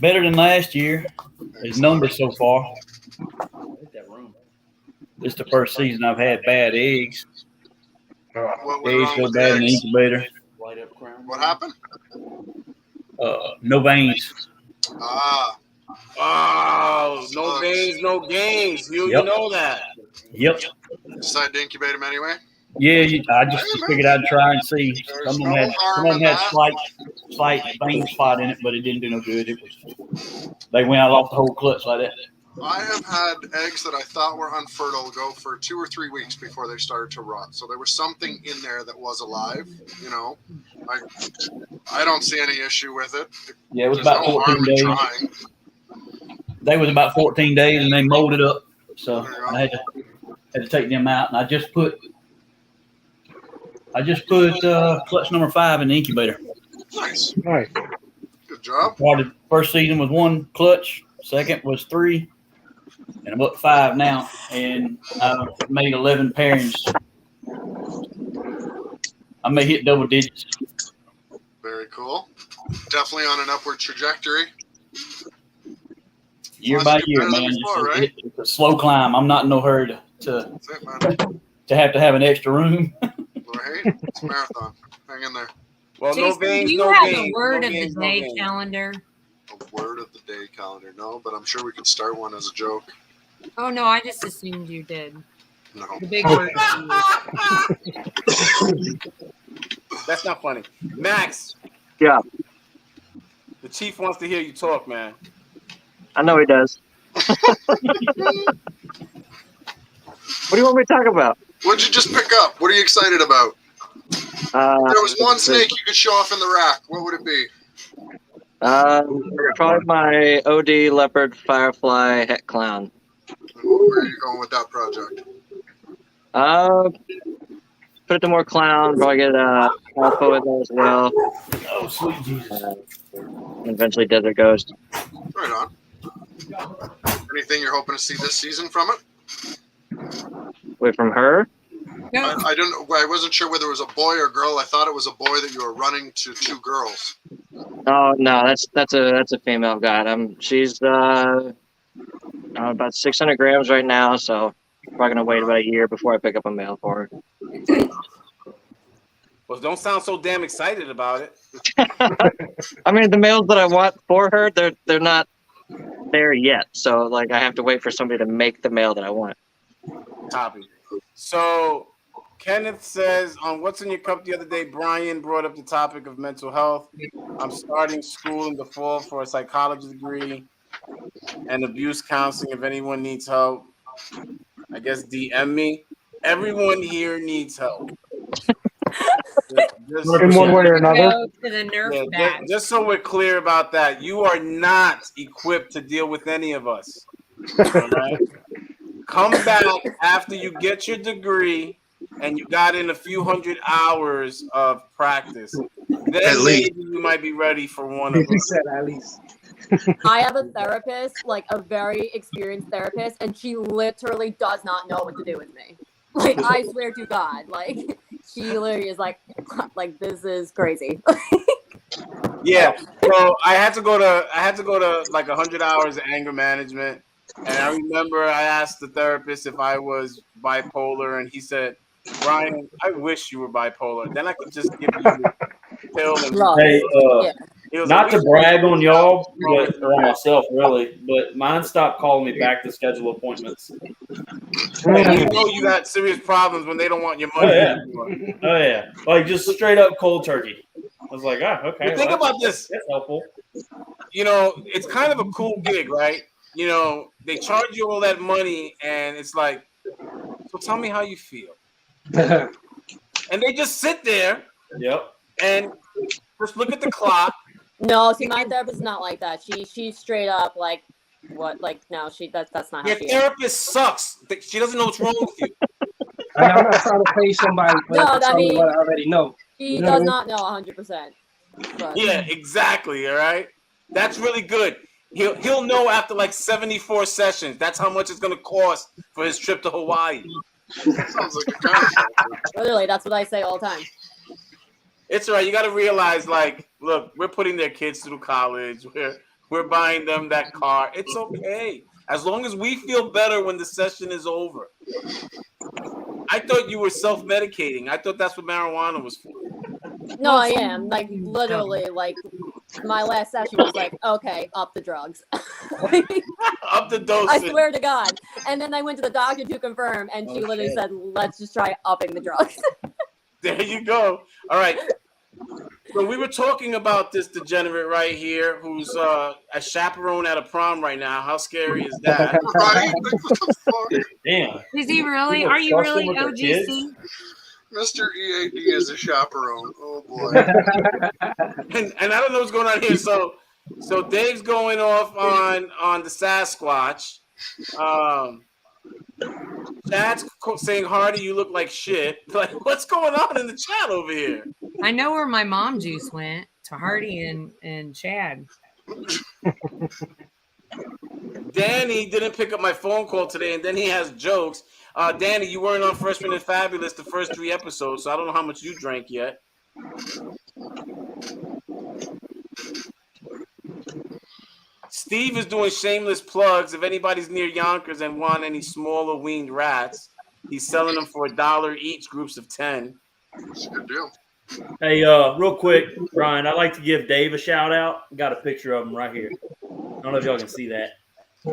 better than last year. His numbers so far. This is the first season I've had bad eggs. What went Eggs wrong so with bad in the eggs? incubator. What happened? No veins. Ah. Oh, no veins, no games. You Yep. know that. Yep. Decided to incubate them anyway? Yeah, I just figured I'd try and see. Some of them had slight vein spot in it, but it didn't do no good. They went out off the whole clutch like that. I have had eggs that I thought were unfertile go for 2 or 3 weeks before they started to rot. So there was something in there that was alive, you know. I don't see any issue with it. Yeah, it was There's about no 14 harm in days. trying. They was about 14 days and they molded up. So I had to take them out, and I just put clutch number 5 in the incubator. Nice. Nice. Good job. Started first season with 1 clutch, second was 3, and I'm up to 5 now, and I've made 11 pairings. I may hit double digits. Very cool. Definitely on an upward trajectory. Year by year, better than man. before, right? It's a slow climb. I'm not in no hurry to That's it, man. have an extra room. Right? It's a marathon. Hang in there. Well, Jason, no veins, do you no have gains. a word no of gains, the no day gains. calendar? A word of the day calendar. No, but I'm sure we could start one as a joke. Oh no, I just assumed you did. No. The big word. That's not funny. Max, Yeah, the chief wants to hear you talk, man. I know he does. What do you want me to talk about? What'd you just pick up? What are you excited about? There was one snake you could show off in the rack. What would it be? Probably my OD leopard firefly het clown. Where are you going with that project? Put it to more clown. Probably get alpha with that as well. Oh, sweet Jesus. And eventually desert ghost. Right on. Anything you're hoping to see this season from it? Wait, from her? I don't know. I wasn't sure whether it was a boy or girl. I thought it was a boy that you were running to 2 girls. Oh no, that's a female god. She's about 600 grams right now, so probably gonna wait about a year before I pick up a male for her. Well, don't sound so damn excited about it. I mean, the males that I want for her, they're not there yet. So like, I have to wait for somebody to make the male that I want. Copy. So Kenneth says on What's in Your Cup the other day, Brian brought up the topic of mental health. I'm starting school in the fall for a psychology degree and abuse counseling. If anyone needs help, I guess DM me. Everyone here needs help. In one way or another. Go to the Nerf bag. Just so we're clear about that, you are not equipped to deal with any of us. All right? Come back after you get your degree and you got in a few hundred hours of practice. Then maybe you might be ready for one of us. At least. I have a therapist, like a very experienced therapist, and she literally does not know what to do with me. Like, I swear to God, like she literally is like this is crazy. Yeah. So I had to go to like 100 hours of anger management. And I remember I asked the therapist if I was bipolar, and he said, Brian, I wish you were bipolar. Then I could just give you a pill. Hey, not to brag on y'all, Yeah. but or on myself really, but mine stopped calling me back to schedule appointments. Hey, you know you got serious problems when they don't want your money anymore. Oh yeah, like just straight up cold turkey. I was like, okay. But think about this. That's helpful. You know, it's kind of a cool gig, right? You know, they charge you all that money, and it's like, so tell me how you feel. And they just sit there. Yep. And Just look at the clock. No, see, my therapist is not like that. She's straight up like, what? Like, no, that's not how Your she is. therapist sucks. She doesn't know what's wrong with you. And I'm not trying to pay somebody for No, to I tell me mean, what I already know. She You know what I does mean? not know 100%. But Yeah, exactly. All right, that's really good. He'll know after like 74 sessions. That's how much it's gonna cost for his trip to Hawaii. That sounds like a contract. literally, that's what I say all the time. It's all right. You got to realize, like, look, we're putting their kids through college. We're buying them that car. It's okay as long as we feel better when the session is over. I thought you were self-medicating. I thought that's what marijuana was for. No, I am. Like, literally, like, my last session was like, okay, up the drugs. Up the dosage. I swear to God. And then I went to the doctor to confirm, and she literally said, let's just try upping the drugs. There you go. All right. So we were talking about this degenerate right here who's a chaperone at a prom right now. How scary is that? Right? What the fuck? Damn. Is he really? People Are you trust really them with their kids? OGC? Mr. EAD is a chaperone. Oh boy. And I don't know what's going on here. So Dave's going off on the Sasquatch. Chad's saying, Hardy, you look like shit. Like, what's going on in the chat over here? I know where my mom juice went to Hardy and Chad. Danny didn't pick up my phone call today, and then he has jokes. Danny, you weren't on Freshman and Fabulous the first 3 episodes, so I don't know how much you drank yet. Steve is doing shameless plugs. If anybody's near Yonkers and want any smaller weaned rats, he's selling them for $1 each, groups of 10. That's a good deal. Hey, real quick, Brian, I'd like to give Dave a shout out. Got a picture of him right here. I don't know if y'all can see that.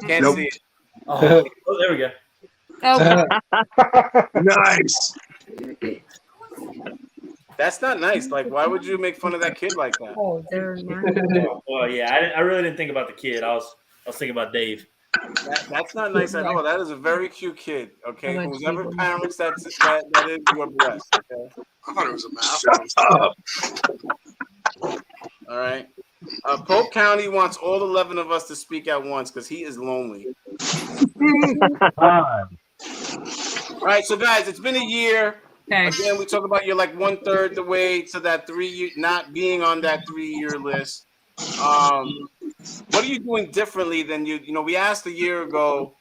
Can't see it. Oh, there we go. Oh, Nice. That's not nice. Like, why would you make fun of that kid like that? oh, they're not. Well, yeah, I really didn't think about the kid. I was thinking about Dave. That's not nice at all. That is a very cute kid. Okay, How much whoever people- parents that is, you are blessed. Okay, I thought it was a math. Shut up. all right. Polk County wants all 11 of us to speak at once because he is lonely. All right, so guys, it's been a year. Okay. Again, we talk about you're like 1/3 the way to that 3 year, not being on that 3-year list. What are you doing differently than you know? We asked a year ago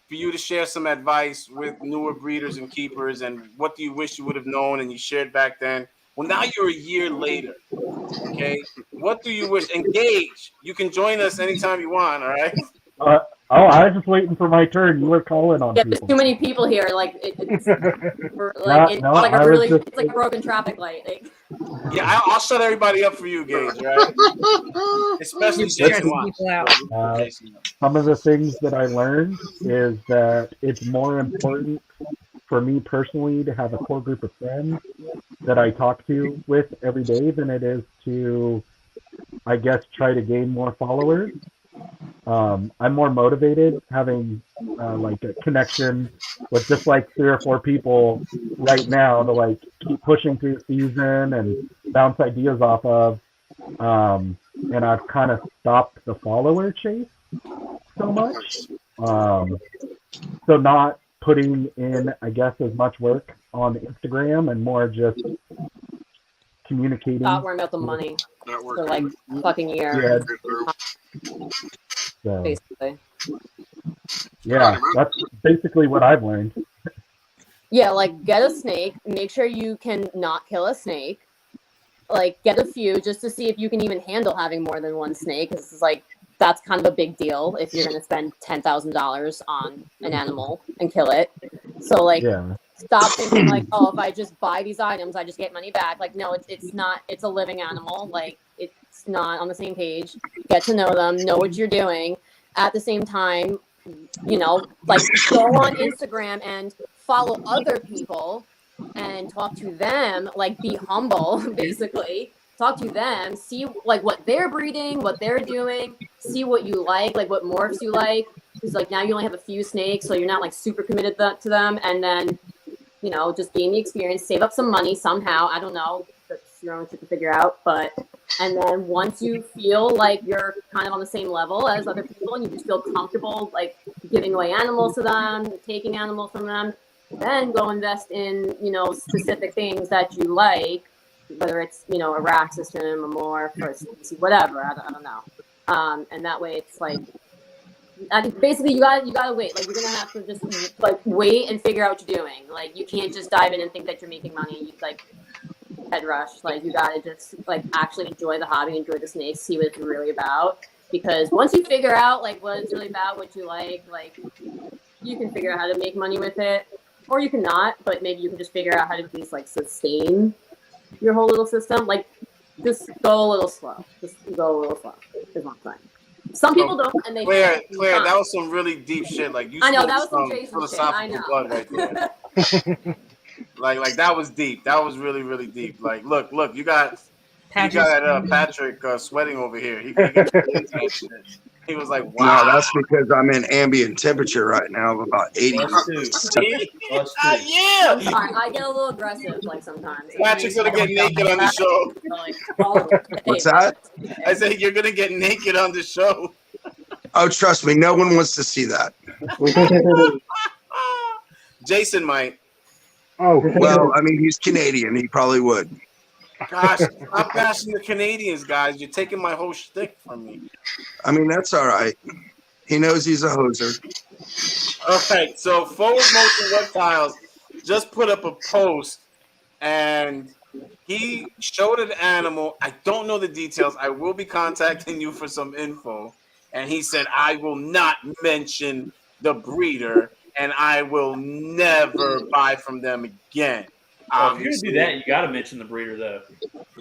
for you to share some advice with newer breeders and keepers, and what do you wish you would have known, and you shared back then. Well, now you're a year later. Okay, what do you wish? Engage. You can join us anytime you want. All right. I was just waiting for my turn. You were calling on Yeah, there's people. too many people here. Like, it's like I was just- it's like a broken traffic light. Like, Yeah, I'll shut everybody up for you, Gage. All right. Especially Stress Jason Watts. people out. Some of the things that I learned is that it's more important for me personally to have a core group of friends that I talk to with every day than it is to, I guess, try to gain more followers. I'm more motivated having like a connection with just like 3 or 4 people right now to like keep pushing through the season and bounce ideas off of. And I've kind of stopped the follower chase so much. So not putting in, I guess, as much work on Instagram and more just communicating. stop worrying about the money for like a fucking year. So, Basically. yeah, that's basically what I've learned. Yeah, like get a snake. Make sure you can not kill a snake. Like get a few just to see if you can even handle having more than one snake. Because it's like that's kind of a big deal if you're gonna spend $10,000 on an animal and kill it. So like stop thinking like, oh, if I just buy these items, I just get money back. Like no, it's not. It's a living animal. Like it's not on the same page. Get to know them. Know what you're doing. At the same time, you know, like go on Instagram and follow other people and talk to them. Like be humble, basically. Talk to them. See like what they're breeding, what they're doing. See what you like what morphs you like. Because like now you only have a few snakes, so you're not like super committed to them. And then, you know, just gain the experience, save up some money somehow. I don't know. That's your own shit to figure out. But And then once you feel like you're kind of on the same level as other people and you just feel comfortable like giving away animals to them, taking animals from them, then go invest in, specific things that you like, whether it's, a rack system, a more first, whatever, I don't know. And that way it's like, I think basically you gotta wait. Like you're gonna have to just like wait and figure out what you're doing. Like you can't just dive in and think that you're making money. You like head rush. Like you gotta just like actually enjoy the hobby, enjoy the snakes, see what it's really about. Because once you figure out like what it's really about, what you like you can figure out how to make money with it, or you can not. But maybe you can just figure out how to at least like sustain your whole little system. Like just go a little slow. Just go a little slow. Is what I'm saying. Some people don't, and they. Claire, that was some really deep shit. Like you. I know that was some Jason shit. philosophical I know. blood right there. like that was deep. That was really, really deep. Like, look, you got Patrick sweating over here. He got that shit. He was like, wow. No, that's because I'm in ambient temperature right now of about 80. Yeah. I'm sorry, I get a little aggressive like sometimes. Patrick's gonna get naked on the show. What's that? I said you're gonna get naked on the show. Oh, trust me, no one wants to see that. Jason might. Oh, well, I mean, he's Canadian. He probably would. Gosh, stop bashing the Canadians, guys. You're taking my whole shtick from me. I mean, that's all right. He knows he's a hoser. All right, so Forward Motion Reptiles just put up a post, and he showed an animal. I don't know the details. I will be contacting you for some info. And he said, I will not mention the breeder, and I will never buy from them again. Well, if you're gonna do that, you got to mention the breeder, though.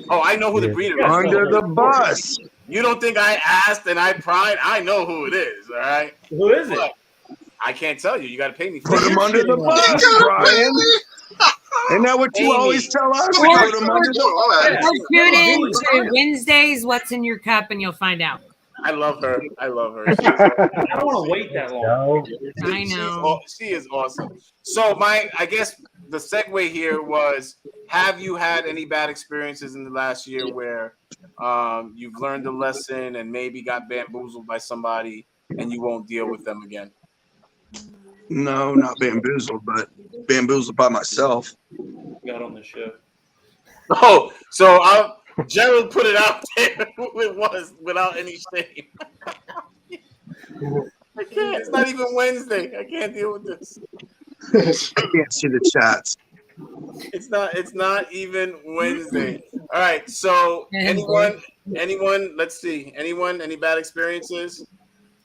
Oh, I know who the breeder is. Under the bus. You don't think I asked and I pried? I know who it is. All right. Who is it? I can't tell you. You got to pay me. Put him under the bus, Brian. Isn't that what you always tell us? Put him under the bus. Tune in to Wednesdays. What's in your cup, and you'll find out. I love her. I don't want to wait that long. I know. She is awesome. So I guess the segue here was, have you had any bad experiences in the last year where you've learned a lesson and maybe got bamboozled by somebody and you won't deal with them again? No, not bamboozled, but bamboozled by myself. Got on the show. Oh, so Gerald put it out there. It was without any shame. I can't. It's not even Wednesday. I can't deal with this. I can't see the chats. It's not even Wednesday. All right. So anyone? Let's see. Anyone? Any bad experiences?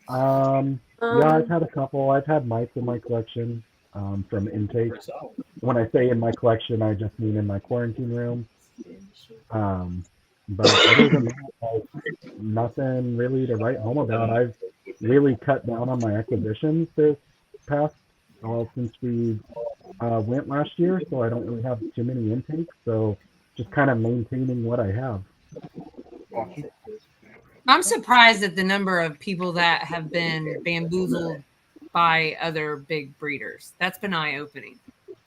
Yeah, I've had a couple. I've had mites in my collection from intake. When I say in my collection, I just mean in my quarantine room. But other than that, nothing really to write home about. I've really cut down on my acquisitions this past since we went last year, so I don't really have too many intakes. So just kind of maintaining what I have. I'm surprised at the number of people that have been bamboozled by other big breeders. That's been eye-opening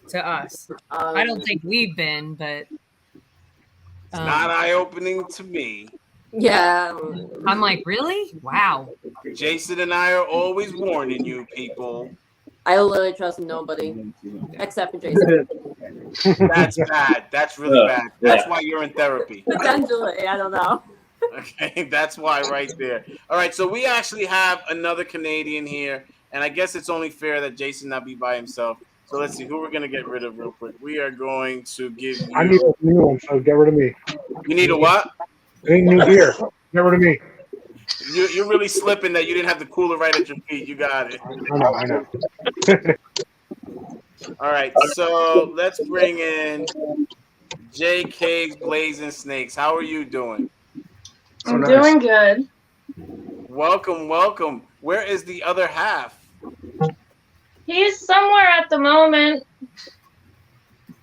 to us. I don't think we've been, but it's not eye-opening to me. Yeah. I'm like, really? Wow. Jason and I are always warning you people. I literally trust nobody except for Jason. That's bad. That's really bad. That's why you're in therapy. Potentially. I don't know. Okay, that's why right there. All right, so we actually have another Canadian here, and I guess it's only fair that Jason not be by himself. So let's see who we're gonna get rid of real quick. We are going to give you. I need a new one, so get rid of me. You need a what? I need new gear. Get rid of me. You're really slipping that you didn't have the cooler right at your feet. You got it. I know. All right, so let's bring in JK's Blazing Snakes. How are you doing? I'm doing good. Welcome. Where is the other half? He's somewhere at the moment.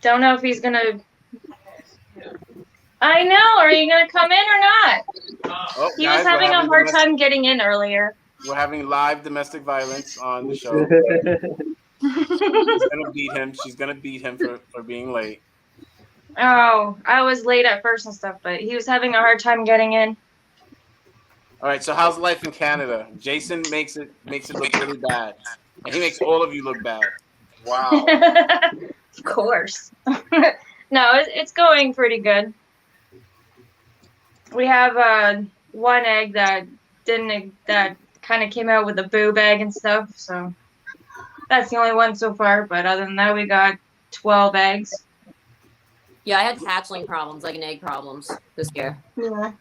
Don't know if he's gonna. I know. Are you gonna come in or not? He was having a hard time getting in earlier. We're having live domestic violence on the show. She's gonna beat him. She's gonna beat him for being late. Oh, I was late at first and stuff, but he was having a hard time getting in. All right, so how's life in Canada? Jason makes it look really bad, and he makes all of you look bad. Wow. Of course. No, it's going pretty good. We have one egg that kind of came out with a boob egg and stuff, so that's the only one so far. But other than that, we got 12 eggs. Yeah, I had hatchling problems, like an egg problems this year. Yeah.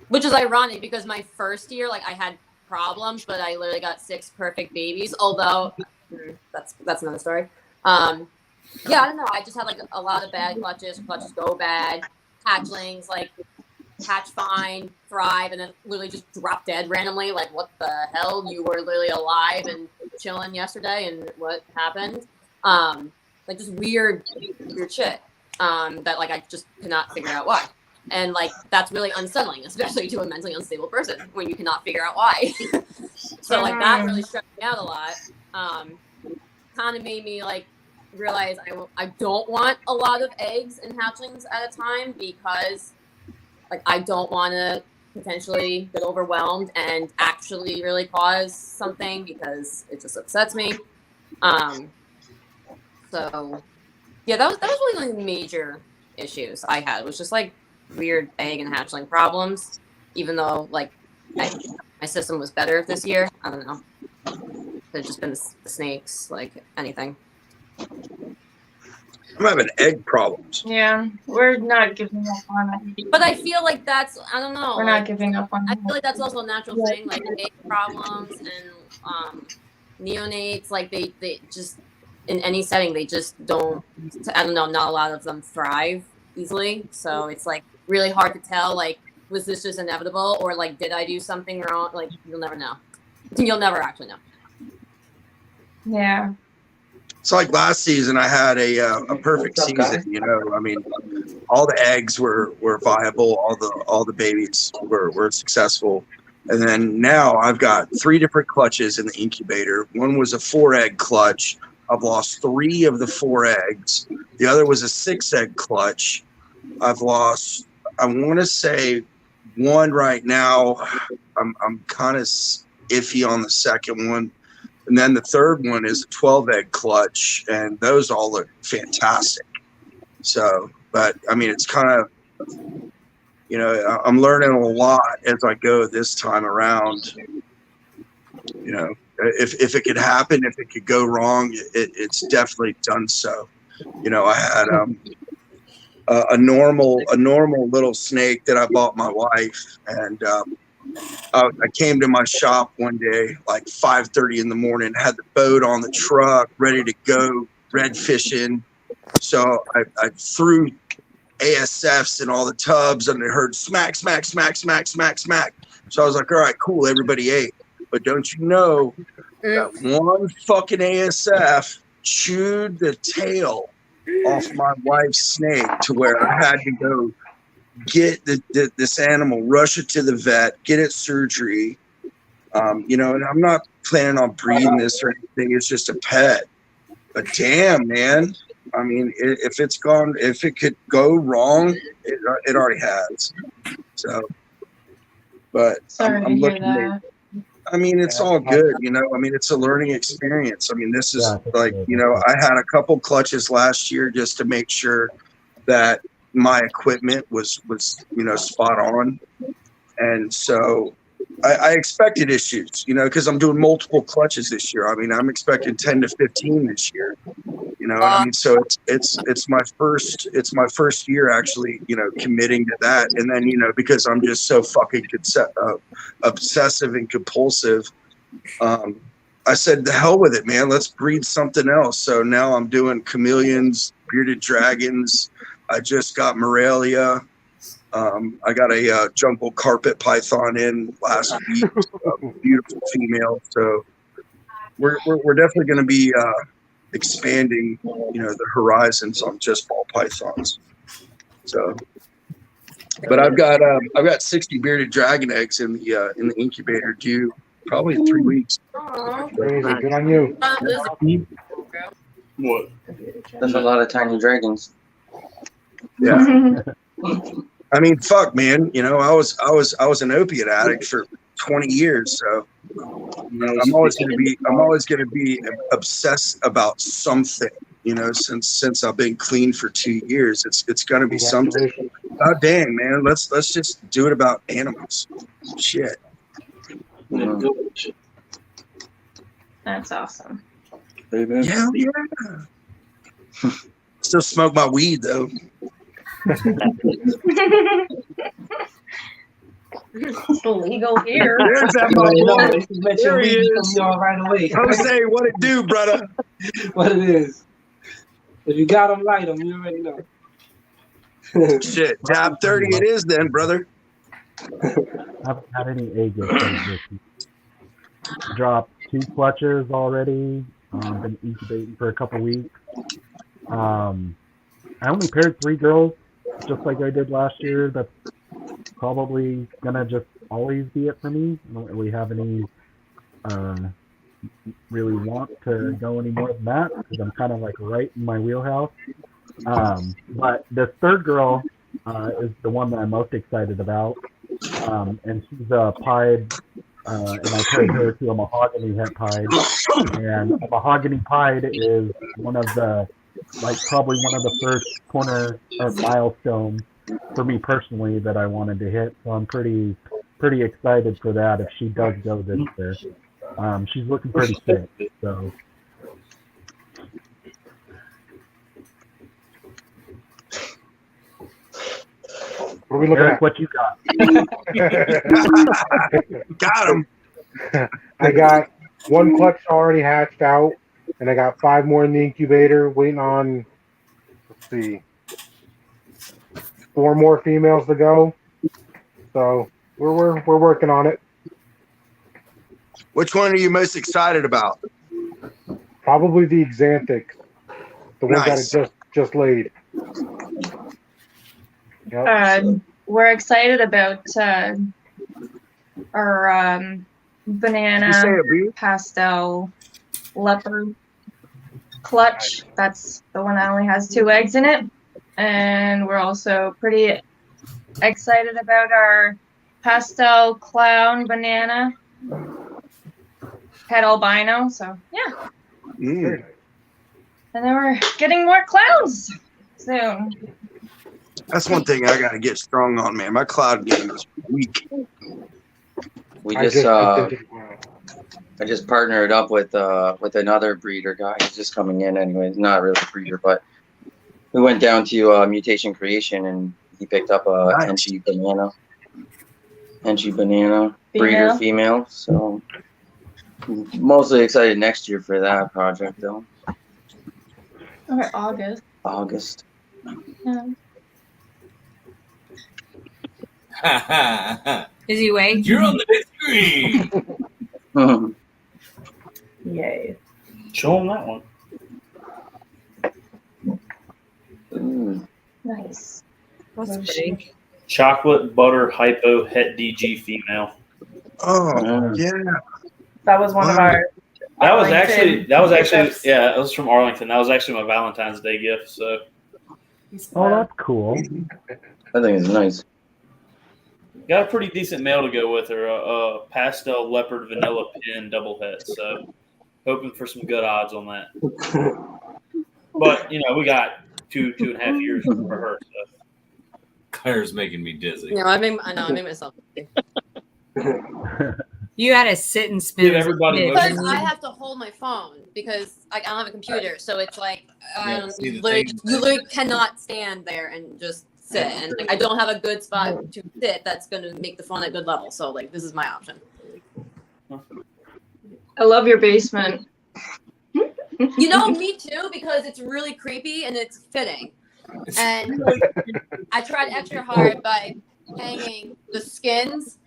Which is ironic because my first year, like I had problems, but I literally got 6 perfect babies. Although that's another story. Yeah, I don't know. I just had like a lot of bad clutches. Clutches go bad. Hatchlings like hatch fine, thrive, and then literally just drop dead randomly. Like what the hell? You were literally alive and chilling yesterday, and what happened? Like just weird shit. That like I just cannot figure out why. And like that's really unsettling, especially to a mentally unstable person when you cannot figure out why. So like that really stressed me out a lot. Kind of made me like realize I don't want a lot of eggs and hatchlings at a time because like I don't want to potentially get overwhelmed and actually really cause something because it just upsets me. So yeah, that was really like the major issues I had. It was just like weird egg and hatchling problems, even though like my system was better this year. I don't know. It's just been the snakes, like anything. I'm having egg problems. Yeah, we're not giving up on it. But I feel like that's I don't know. We're not giving up on I it. feel like that's also a natural thing, like egg problems and neonates. Like they just in any setting they just don't. I don't know. Not a lot of them thrive easily, so it's like really hard to tell. Like, was this just inevitable, or like did I do something wrong? Like you'll never know. You'll never actually know. Yeah. It's like last season I had a perfect season, you know. I mean, all the eggs were viable, all the babies were successful. And then now I've got 3 different clutches in the incubator. One was a 4-egg clutch. I've lost 3 of the 4 eggs. The other was a 6-egg clutch. I've lost, I want to say 1 right now. I'm kind of iffy on the second one. And then the third one is a 12-egg clutch, and those all look fantastic. So, but I mean, it's kind of, you know, I'm learning a lot as I go this time around. You know, if it could happen, if it could go wrong, it's definitely done so. You know, I had a normal little snake that I bought my wife, and I came to my shop one day, like 5:30 in the morning, had the boat on the truck, ready to go red fishing. So I threw ASFs in all the tubs, and I heard smack, smack, smack, smack, smack, smack. So I was like, all right, cool, everybody ate. But don't you know that one fucking ASF chewed the tail off my wife's snake to where I had to go get this animal, rush it to the vet, get it surgery. You know, and I'm not planning on breeding this or anything. It's just a pet. But damn, man. I mean, if it could go wrong, it already has. So, but I'm looking at, I mean, it's all good, you know. I mean, it's a learning experience. I mean, this is like, you know, I had a couple clutches last year just to make sure that my equipment was you know, spot on. And so I expected issues, you know, because I'm doing multiple clutches this year. I mean, I'm expecting 10 to 15 this year, you know. I mean, so it's my first year actually, you know, committing to that. And then, you know, because I'm just so fucking obsessive and compulsive, I said, the hell with it, man. Let's breed something else. So now I'm doing chameleons, bearded dragons. I just got Morelia. I got a jungle carpet python in last week, beautiful female. So we're definitely going to be expanding, you know, the horizons on just ball pythons. So, but I've got 60 bearded dragon eggs in the incubator due probably in 3 weeks. Crazy, good on you. What? That's a lot of tiny dragons. Yeah. I mean, fuck, man. You know, I was an opiate addict for 20 years, so you know, I'm always gonna be obsessed about something. You know, since I've been clean for 2 years, it's gonna be something. God dang, man. Let's just do it about animals. Shit. That's awesome. Yeah, yeah. Still smoke my weed though. It's illegal here. There's that boy. There he is. Right away. Jose, what it do, brother? What it is. If you got them, light them. You already know. Shit, job 30 it is then, brother. I haven't had any egg yet this week. Dropped 2 clutches already. Been incubating for a couple weeks. I only paired 3 girls, just like I did last year. That's probably gonna just always be it for me. I don't really have any really want to go any more than that because I'm kind of like right in my wheelhouse. But this 3rd girl is the one that I'm most excited about, and she's a pied, and I paired her to a mahogany het pied, and a mahogany pied is one of the probably one of the first corner or milestone for me personally that I wanted to hit. So I'm pretty excited for that if she does go this year. She's looking pretty sick. So what are we looking Eric, at? what you got? Got him. I got 1 clutch already hatched out, and I got 5 more in the incubator waiting on, let's see, 4 more females to go. So we're working on it. Which one are you most excited about? Probably the Xanthic, the one Nice. that it just laid. Yep. We're excited about our banana pastel leopard clutch. That's the one that only has 2 eggs in it. And we're also pretty excited about our pastel clown banana pet albino. So yeah. Mm. And then we're getting more clowns soon. That's one thing I gotta get strong on, man. My cloud game is weak. I just partnered up with another breeder guy. He's just coming in anyway. He's not really a breeder, but we went down to Mutation Creation and he picked up a Enchi banana breeder female. So mostly excited next year for that project though. Okay, August. Yeah. Is he awake? You're on the big screen. Yay. Show him that one. Nice. That's pretty. Chocolate butter hypo het DG female. Oh yeah. That was one of our. That was actually gifts. yeah. It was from Arlington. That was actually my Valentine's Day gift. So. Oh, that's cool. I think it's nice. Got a pretty decent male to go with her. A pastel leopard vanilla pin double het. So hoping for some good odds on that. But we got two and a half years for her. So. Claire's making me dizzy. No, I made myself dizzy. You had to sit and spin. Give everybody because I have to hold my phone because I don't have a computer, so it's like you literally cannot stand there and just sit. And I don't have a good spot to sit that's going to make the phone at good level. So this is my option. I love your basement. Me too, because it's really creepy and it's fitting. And I tried extra hard by hanging the skins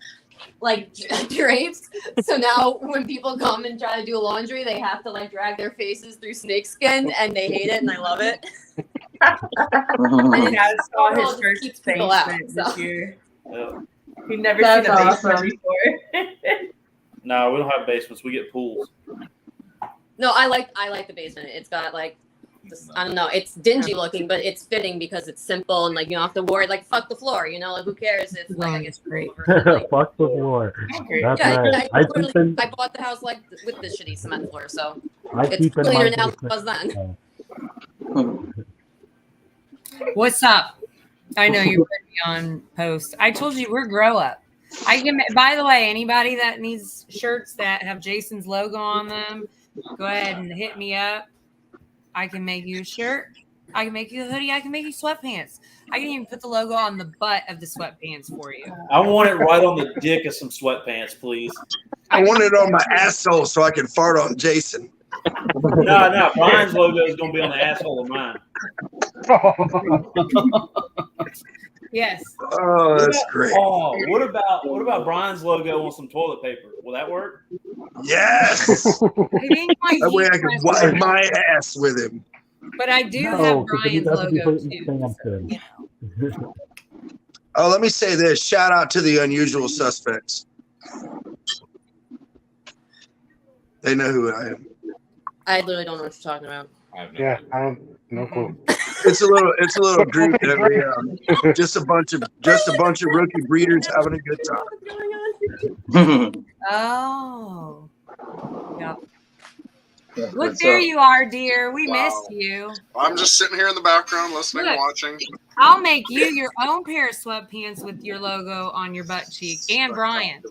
like drapes. So now when people come and try to do laundry, they have to drag their faces through snake skin, and they hate it, and I love it. Yeah, I saw his first keeps people out. this year. He'd never That's seen a basement awesome. before. No, we don't have basements. We get pools. No, I like the basement. It's got I don't know. It's dingy looking, but it's fitting because it's simple and like you don't have to worry. Like fuck the floor, you know. Like who cares if like I get great. Fuck the floor. That's Yeah, right. I bought the house like with this shitty cement floor, so it's keep in cleaner mind now this- than it was then. What's up? I know you put me on post. I told you we're grow up. I can. By the way, anybody that needs shirts that have Jason's logo on them, go ahead and hit me up. I can make you a shirt. I can make you a hoodie. I can make you sweatpants. I can even put the logo on the butt of the sweatpants for you. I want it right on the dick of some sweatpants, please. I want it on my asshole so I can fart on Jason. No, Brian's logo is going to be on the asshole of mine. Yes. Oh, that's great. Oh, what about Brian's logo on some toilet paper? Will that work? Yes. That way I can wipe my ass with him. But I do No, have 'cause then he Brian's doesn't be logo putting too. Samson. Oh, let me say this. Shout out to the Unusual Suspects. They know who I am. I literally don't know what you're talking about. Yeah, I don't. No clue. It's a little group that we just a bunch of rookie breeders having a good time. Oh. Yep. Look, What's there up? you are, dear. We Wow. missed you. I'm just sitting here in the background listening, Look. watching. I'll make you your own pair of sweatpants with your logo on your butt cheek, and Brian.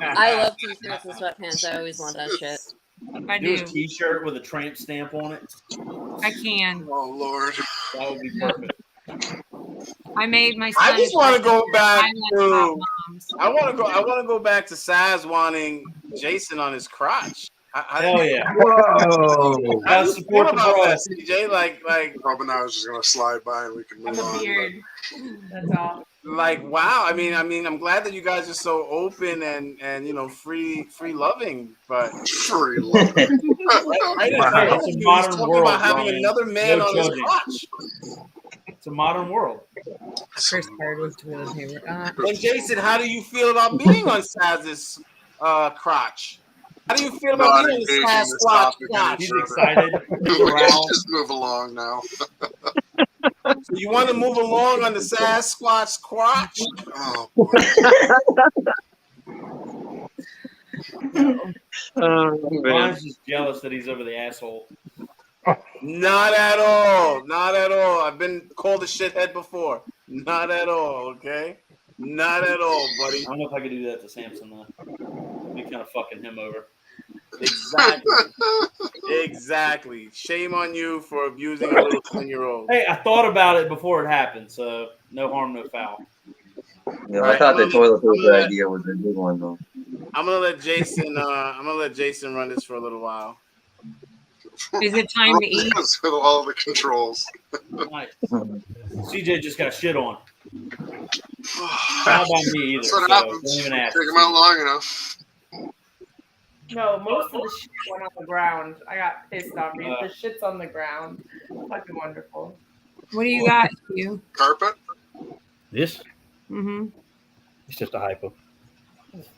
I love t-shirts and sweatpants. I always want that shit. I Do do. a T-shirt with a tramp stamp on it. I can. Oh Lord, that would be perfect. I made my. I just want to go back to. moms. I want to go back to Saz wanting Jason on his crotch. Hell yeah! Whoa! How do you feel about that, CJ? Like. Robin, I was just gonna slide by and we can move on. Beard. That's all. Like wow! I mean, I'm glad that you guys are so open and you know free loving, but free loving. It's a modern world. About having Brian. another man No on his judging. crotch. It's a modern world. First card was toilet paper. And Jason, how do you feel about being on Saz's crotch? How do you feel about Not being on engaging the Saz this crotch? topic any He's further. excited. We can just move along now. So you want to move along on the Sasquatch crotch? Oh boy. Brian's just jealous that he's over the asshole. Not at all. Not at all. I've been called a shithead before. Not at all, okay? Not at all, buddy. I don't know if I could do that to Samson though. Be kind of fucking him over. Exactly. Exactly. Shame on you for abusing a little 10-year-old. Hey, I thought about it before it happened, so no harm, no foul. Yeah, I thought the toilet paper idea was a good one though. I'm gonna let Jason run this for a little while. Is it time to eat? With all the controls. Nice. CJ just got shit on. Not by me either. That's what So happens. don't even ask. Take them out long enough. No, most of the shit went on the ground. I got pissed off. The shit's on the ground. Fucking wonderful. What do you got, you? Carpet? This? Mm-hmm. It's just a hypo.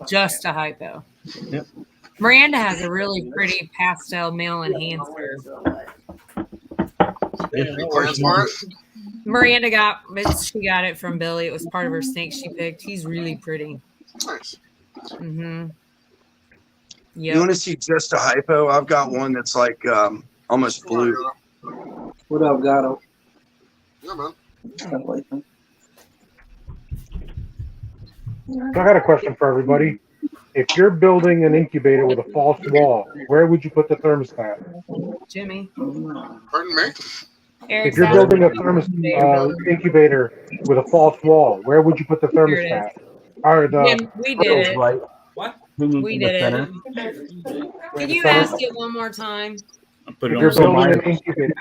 Just a hypo. Yep. Miranda has a really pretty pastel male enhancer. Any plans for it? Miranda she got it from Billy. It was part of her snake she picked. He's really pretty. Nice. Mm-hmm. You want to see just a hypo? I've got one that's like almost blue. What up, Gato? Yeah, man. So I got a question for everybody. If you're building an incubator with a false wall, where would you put the thermostat? Jimmy. Pardon me? If you're building a incubator with a false wall, where would you put the thermostat? Or the Jim, we did it. Right. What? We did it. Can you ask it one more time? Put If it you're on building somewhere. an incubator,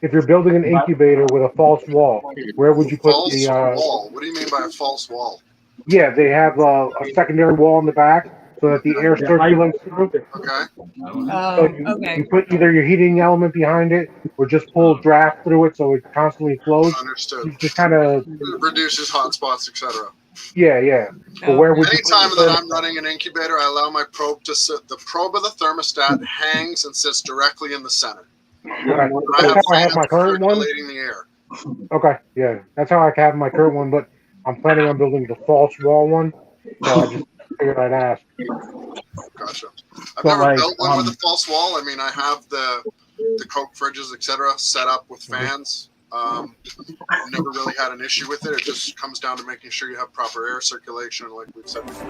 if you're building an incubator with a false wall, where would you put False the? wall. What do you mean by a false wall? Yeah, they have a secondary wall in the back so that the air circulates through. Okay. So you put either your heating element behind it or just pull draft through it so it constantly flows. Understood. You just kind of Reduces hot spots, etc. Yeah. But where would you Anytime put that the I'm running an incubator, I allow my probe to sit. The probe of the thermostat hangs and sits directly in the center. Okay. I That's have how I have fans my current one. circulating the air. Okay, yeah, that's how I have my current one, but I'm planning on building the false wall one, so I just figured I'd ask. Gotcha. I've So, never like, built one with a false wall. I mean, I have the Coke fridges, etc., set up with fans. Never really had an issue with it. It just comes down to making sure you have proper air circulation, like we've said before.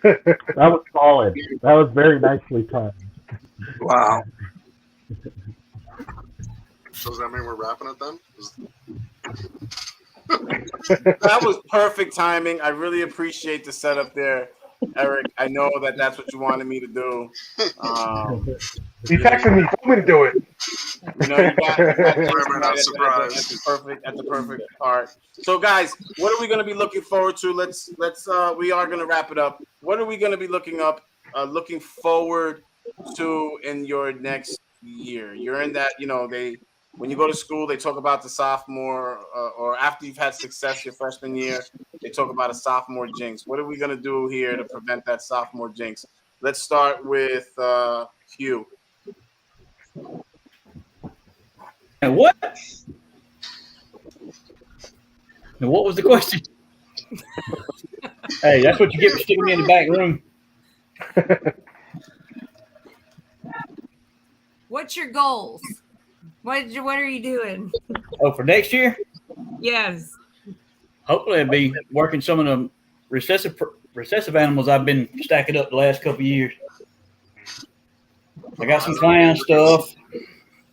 That was solid. That was very nicely timed. Wow. So does that mean we're wrapping it then? That was perfect timing. I really appreciate the setup there, Eric. I know that that's what you wanted me to do. He texted me, told me to do it. You know, you got Jason right at the perfect part. So, guys, what are we going to be looking forward to? We are going to wrap it up. What are we going to be looking forward to in your next year? You're in that, when you go to school, they talk about the sophomore, or after you've had success your freshman year, they talk about a sophomore jinx. What are we going to do here to prevent that sophomore jinx? Let's start with Hugh. And what? And what was the question? Hey, that's what you get for sticking me in the back room. What's your goals? What are you doing? Oh, for next year? Yes. Hopefully, I'll be working some of the recessive animals I've been stacking up the last couple of years. I got some clown stuff,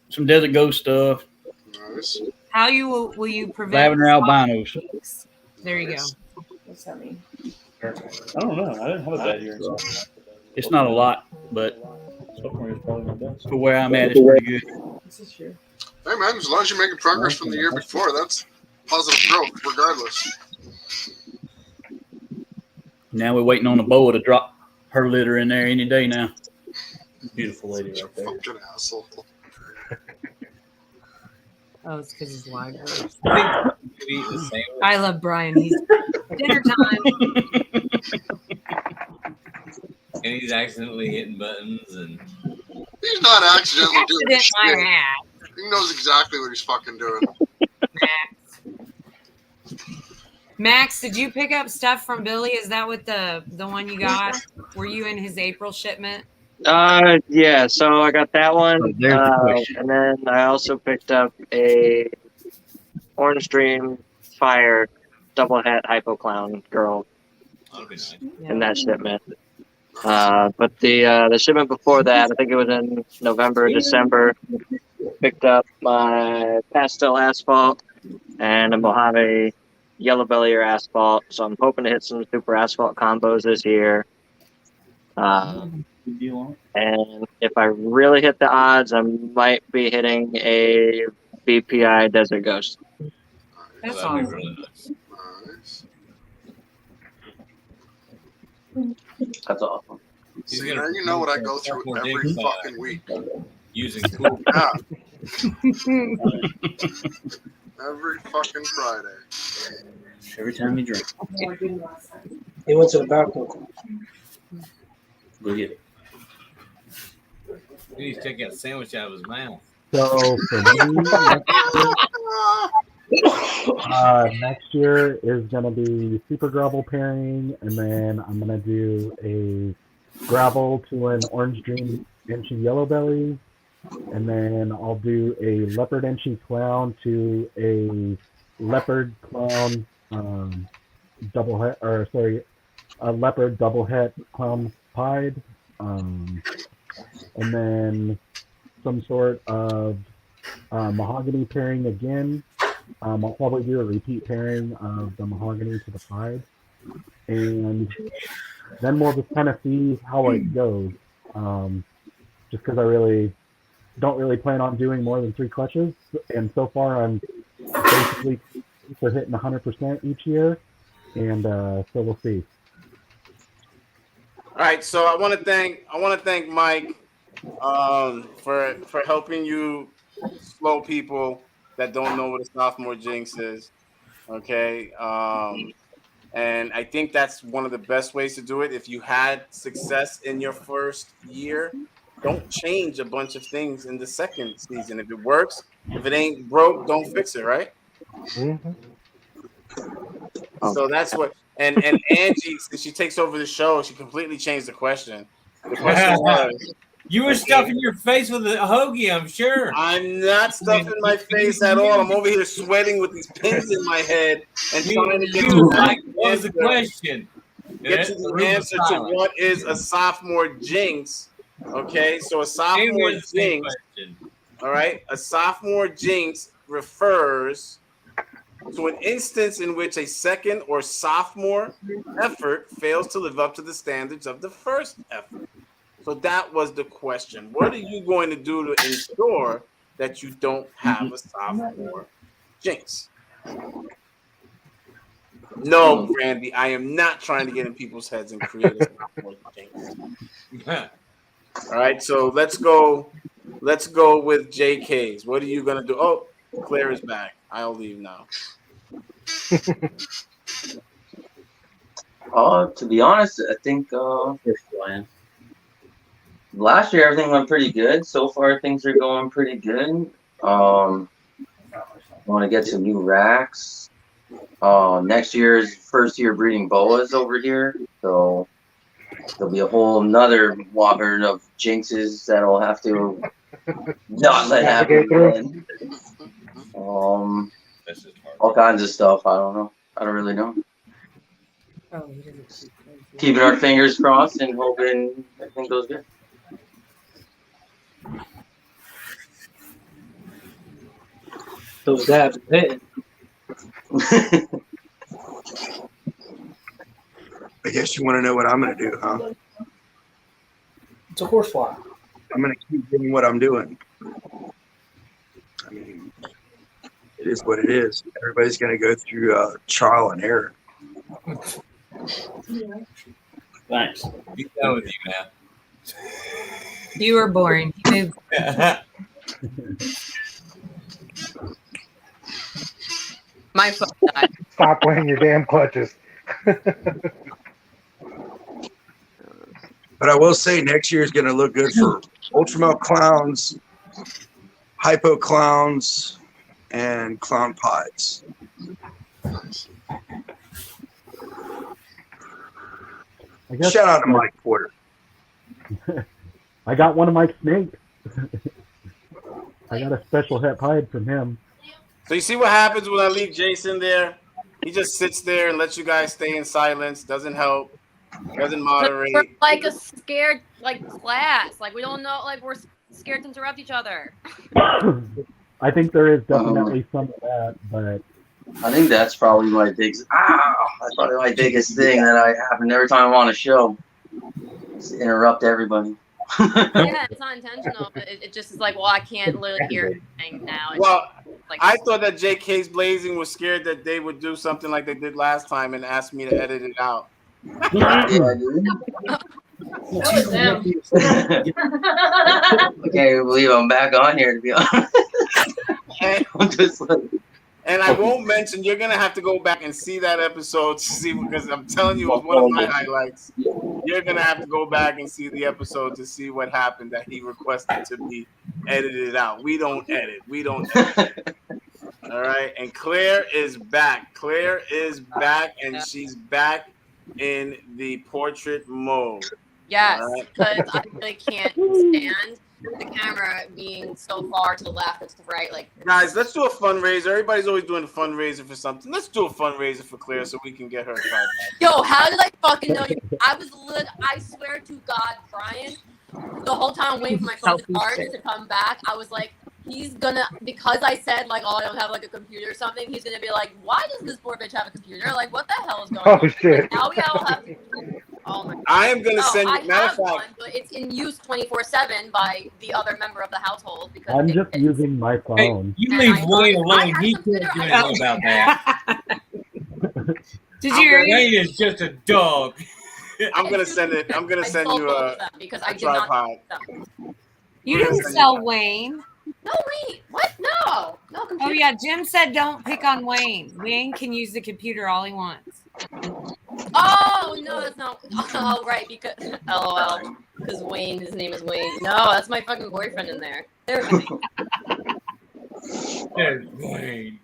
some desert ghost stuff. Nice. How will you prevent Lavender albinos. There you go. What's that mean? I don't know. I didn't have a bad year. It's not a lot, but for where I'm at, it's pretty good. This is true. Hey man, as long as you're making progress from the year before, that's positive growth, regardless. Now we're waiting on a boa to drop her litter in there any day now. Beautiful lady right there. Fucking asshole. Oh, it's because he's live. I love Brian. He's dinner time. And he's accidentally hitting buttons and He's not accidentally doing Accident my shit. hat. He knows exactly what he's fucking doing. Max, did you pick up stuff from Billy? Is that what the one you got? Were you in his April shipment? Yeah, so I got that one. Oh, there's the question. And then I also picked up a Orange Dream Fire double het hypo clown girl that'll be nice. in that shipment. But the shipment before that, I think it was in November, December, picked up my pastel asphalt and a Mojave yellow belly or asphalt. So I'm hoping to hit some super asphalt combos this year. And if I really hit the odds, I might be hitting a BPI Desert Ghost. That's That'd be awesome. really nice. That's awesome. See, now you know what I go through every fucking week. Using cool. Yeah. Every fucking Friday. Every time you drink. He went to the bathroom. Go get it. He's taking a sandwich out of his mouth. So for me, next year is going to be super gravel pairing, and then I'm going to do a gravel to an Orange Dream Enchi yellow belly, and then I'll do a leopard Enchi clown to a leopard clown double het, or sorry, a leopard double het clown pied, and then some sort of mahogany pairing again. I'll probably do a repeat pairing of the mahogany to the pied, and then we'll just kind of see how it goes. Just because I really don't really plan on doing more than 3 clutches, and so far I'm basically for hitting 100% each year, and so we'll see. All right, so I want to thank Mike for helping you slow people that don't know what a sophomore jinx is. Okay, and I think that's one of the best ways to do it. If you had success in your first year, don't change a bunch of things in the second season. If it works, if it ain't broke, don't fix it. Right. Mm-hmm. So that's what. And Angie, since she takes over the show, she completely changed the question. The question was, you were stuffing your face with a hoagie, I'm sure. I'm not stuffing my face at all. I'm over here sweating with these pins in my head and trying to get to what was the question? Get to the answer to what is a sophomore jinx. Okay, so a sophomore jinx. All right, a sophomore jinx refers to an instance in which a second or sophomore effort fails to live up to the standards of the first effort. So that was the question. What are you going to do to ensure that you don't have a sophomore jinx? No, Randy, I am not trying to get in people's heads and create a sophomore jinx. All right, so let's go with JK's. What are you going to do? Oh, Claire is back. I'll leave now. To be honest, I think last year everything went pretty good. So far, things are going pretty good. I want to get some new racks. Next year's first year breeding boas over here, so there'll be a whole nother whopper of jinxes that I'll have to not let happen. All kinds of stuff. I don't know. I don't really know. Keeping our fingers crossed and hoping everything goes good. Those dabs are hitting. I guess you want to know what I'm going to do, huh? It's a horsefly. I'm going to keep doing what I'm doing. I mean, it is what it is. Everybody's going to go through trial and error. Thanks. Be done with you, man. You were boring. You My phone died. Stop playing your damn clutches. But I will say next year is going to look good for Ultramel clowns, hypo clowns, and clown pods. Shout out to Mike Porter. I got one of my snakes. I got a special het hide from him. So you see what happens when I leave Jason there? He just sits there and lets you guys stay in silence. Doesn't help. Doesn't moderate. We're like a scared class. Like we don't know. Like we're scared to interrupt each other. I think there is definitely some of that, but I think that's probably my biggest. That's probably my biggest thing that I happen every time I'm on a show. Just interrupt everybody. Yeah, it's not intentional, but it just is like, well, I can't literally hear anything now. It's I thought that JK's Blazing was scared that they would do something like they did last time and asked me to edit it out. Yeah, dude. I can't believe I'm back on here, to be honest. I'm just like... And I won't mention, you're going to have to go back and see that episode to see, because I'm telling you, it was one of my highlights. You're going to have to go back and see the episode to see what happened that he requested to be edited out. We don't edit. All right. And Claire is back. Claire is back, and she's back in the portrait mode. Yes, All right. because I really can't stand the camera being so far to the left or to the right. Like, guys, let's do a fundraiser. Everybody's always doing a fundraiser for something. Let's do a fundraiser for Claire so we can get her back. yo, how did I fucking know you? I swear to God, Brian, the whole time waiting for my phone to come back, I was like, he's gonna, because I said like, oh, I don't have like a computer or something, he's gonna be like, why does this poor bitch have a computer? Like, what the hell is going on? Oh shit. Like, now we all have to. Oh my God. I am gonna send you. I have one, but it's in use 24/7 by the other member of the household because I'm just using my phone. You leave Wayne alone. He can't do anything about that. Did you hear Wayne is just a dog. I'm gonna send it. I'm gonna send you a because a I did not tripod. them. You We're gonna didn't send sell Wayne. No, wait. What? No. No computer. Oh yeah, Jim said don't pick on Wayne. Wayne can use the computer all he wants. Oh no, that's not. Oh right, because LOL. Because Wayne, his name is Wayne. No, that's my fucking boyfriend in there. There's There's Wayne.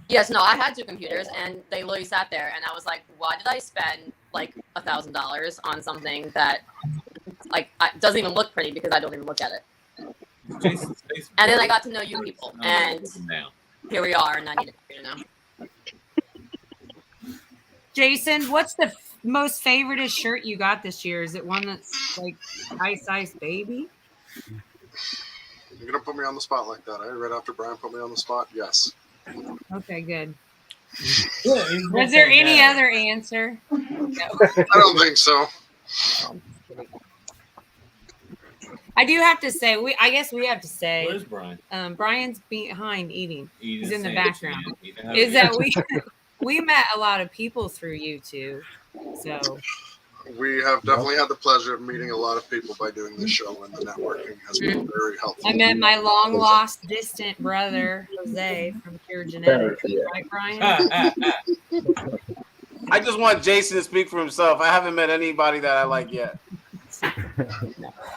Yes, no, I had two computers, and they literally sat there, and I was like, why did I spend like $1,000 on something that like doesn't even look pretty because I don't even look at it. And then I got to know you people, and here we are, and I need a computer now. Jason, what's the most favoriteest shirt you got this year? Is it one that's like Ice Baby? You're gonna put me on the spot like that, eh? Right after Brian put me on the spot? Yes. Okay, good. Was there any other answer? No. I don't think so. I do have to say, I guess we have to say. Where's Brian? Brian's behind eating. He's in the sandwich, background. man. Is that we met a lot of people through you two, so. We have definitely had the pleasure of meeting a lot of people by doing this show, and the networking has been very helpful. I met my long lost distant brother Jose from Pure Genetics. Right, Brian? I just want Jason to speak for himself. I haven't met anybody that I like yet.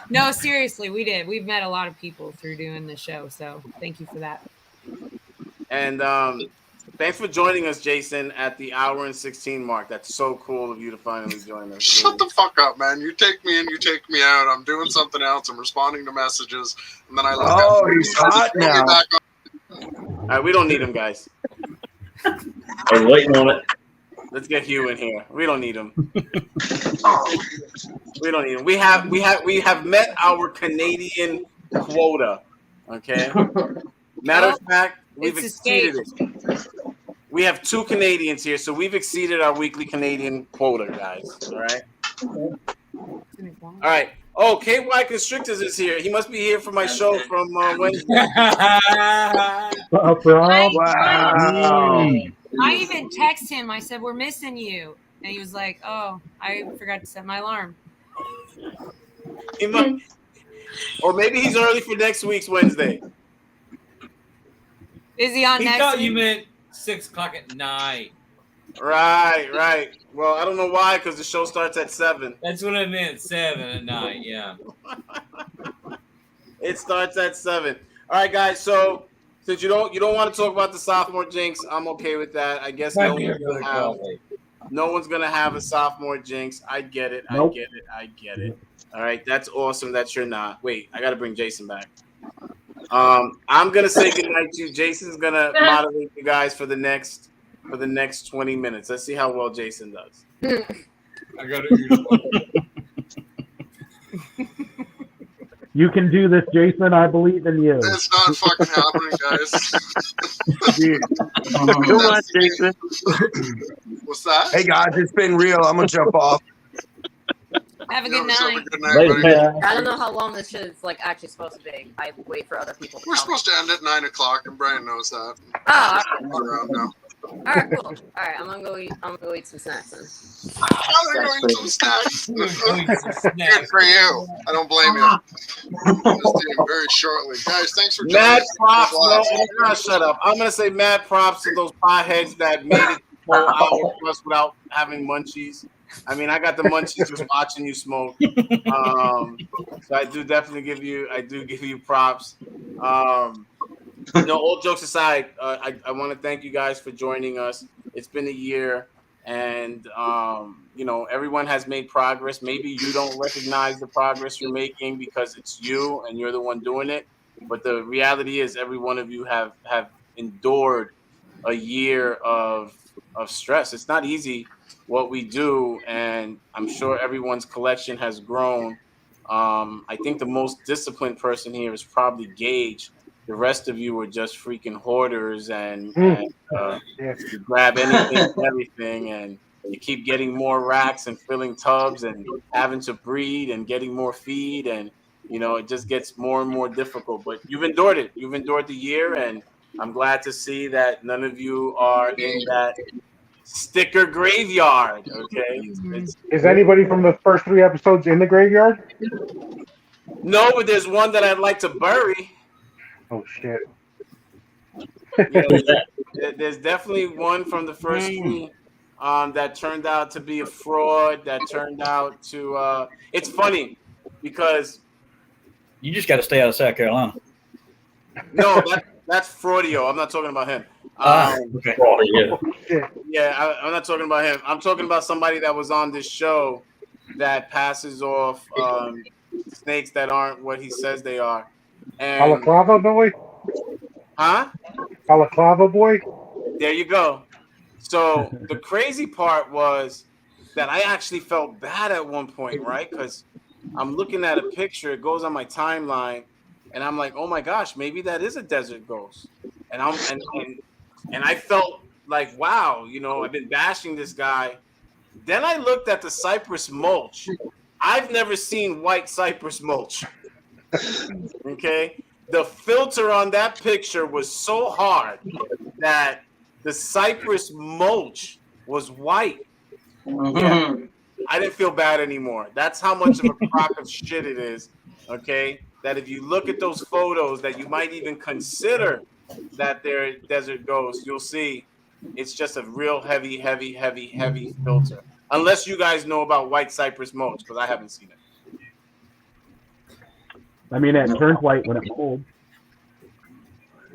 No, seriously, we did. We've met a lot of people through doing the show, so thank you for that. And thanks for joining us, Jason, at the hour and 16 mark. That's so cool of you to finally join us. Shut the fuck up, man. You take me in, you take me out. I'm doing something else. I'm responding to messages. And then I look Oh, up. he's hot now. All right, we don't need him, guys. I was waiting on it. Let's get Hugh in here. We don't need him. We don't need him. We have met our Canadian quota. Okay. Matter of fact, we've exceeded it. We have 2 Canadians here, so we've exceeded our weekly Canadian quota, guys. All right. All right. Oh, KY Constrictors is here. He must be here for my show from Wednesday. Wow. I even texted him. I said, "We're missing you," and he was like, "Oh, I forgot to set my alarm." Or maybe he's early for next week's Wednesday. Is he on He next thought week? you meant 6 o'clock at night. Right. Well, I don't know why, because the show starts at 7. That's what I meant. 7 at night. Yeah. It starts at 7. All right, guys. So since you don't want to talk about the sophomore jinx, I'm okay with that. I guess no one's gonna have a sophomore jinx. I get it. Nope. I get it. All right, that's awesome that you're not. Wait, I got to bring Jason back. I'm gonna say goodnight to you. Jason's gonna moderate you guys for the next 20 minutes. Let's see how well Jason does. I got it. You can do this, Jason. I believe in you. It's not fucking happening, guys. Come on, Jason. What's that? Hey guys, it's been real. I'm gonna jump off. Have a good night. I don't know how long this shit is like actually supposed to be. I wait for other people. We're supposed to end at 9 o'clock, and Brian knows that. Ah, I'm around now. all right, cool. All right, I'm gonna go eat some snacks then. I'm gonna go eat some snacks. Good for you. I don't blame you. I'm just eating very shortly, guys. Thanks for joining Mad us. props. No, shut up. I'm gonna say mad props to those potheads that made it the whole hour plus without having munchies. I mean, I got the munchies just watching you smoke. So I do definitely give you props. All jokes aside, I want to thank you guys for joining us. It's been a year, and everyone has made progress. Maybe you don't recognize the progress you're making because it's you and you're the one doing it. But the reality is, every one of you have endured a year of stress. It's not easy what we do, and I'm sure everyone's collection has grown. I think the most disciplined person here is probably Gage. The rest of you are just freaking hoarders and you grab anything and everything, and you keep getting more racks and filling tubs and having to breed and getting more feed, and it just gets more and more difficult. But you've endured it. You've endured the year, and I'm glad to see that none of you are in that Sticker Graveyard. Okay. Is anybody from the first 3 episodes in the graveyard? No, but there's one that I'd like to bury. Oh shit. There's definitely one from the first 3 that turned out to be a fraud. That turned out to. It's funny because You just got to stay out of South Carolina. no, that's Fraudio. I'm not talking about him. Okay. Yeah, I'm not talking about him. I'm talking about somebody that was on this show that passes off snakes that aren't what he says they are. And Balaclava boy? huh? Balaclava boy? There you go. So the crazy part was that I actually felt bad at one point, right? Because I'm looking at a picture, it goes on my timeline, and I'm like, oh my gosh, maybe that is a desert ghost. And I felt like, wow, you know, I've been bashing this guy. Then I looked at the cypress mulch. I've never seen white cypress mulch. Okay. The filter on that picture was so hard that the cypress mulch was white. Yeah. I didn't feel bad anymore. That's how much of a crock of shit it is. Okay. That if you look at those photos that you might even consider that they're desert ghosts, you'll see it's just a real heavy filter. Unless you guys know about white cypress mulch, because I haven't seen it. I mean, it turns white when it's cold.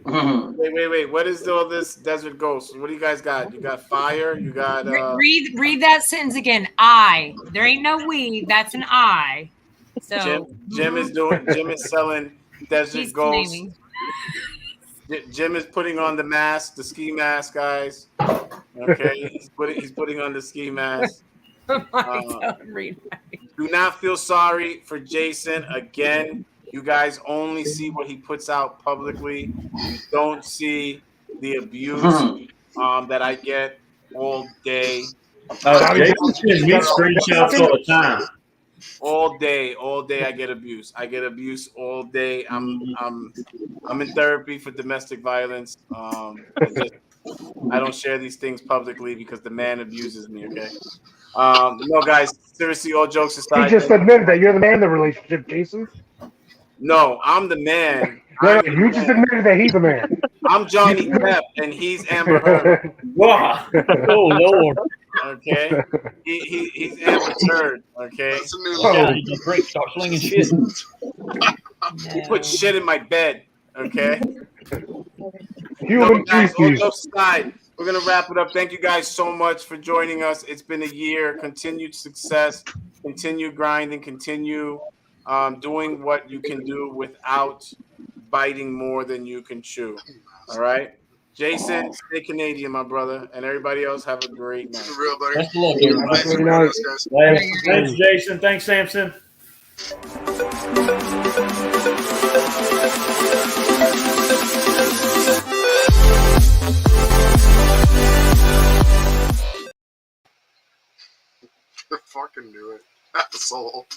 Wait. What is all this desert ghost? What do you guys got? You got fire? You got read that sentence again. I. There ain't no we. That's an I. So Jim is selling desert ghosts. Jim is putting on the mask, the ski mask, guys. Okay, he's putting on the ski mask. Do not feel sorry for Jason. Again, you guys only see what he puts out publicly. You don't see the abuse that I get all day. Jason sends me screenshots all the time. All day I get abuse. I get abuse all day. I'm in therapy for domestic violence. I don't share these things publicly because the man abuses me, okay? No, guys, seriously, all jokes aside. He just admitted that you're the man in the relationship, Jason. No, I'm the man. You just admitted that he's the man. I'm Johnny Depp and he's Amber Heard. Wow. Oh, Lord. Okay? He's Amber Heard, okay? That's a new Yeah, great. Start slinging shit. He put shit in my bed, okay? Human guys, all feces. jokes aside, we're going to wrap it up. Thank you guys so much for joining us. It's been a year. Continued success. Continue grinding. Continue doing what you can do without biting more than you can chew. All right? Jason, stay Canadian, my brother. And everybody else, have a great night. For real, buddy. Best of luck, everybody. Thanks for joining us, guys. Thanks, Jason. Thanks, Samson. Fucking do it. Asshole.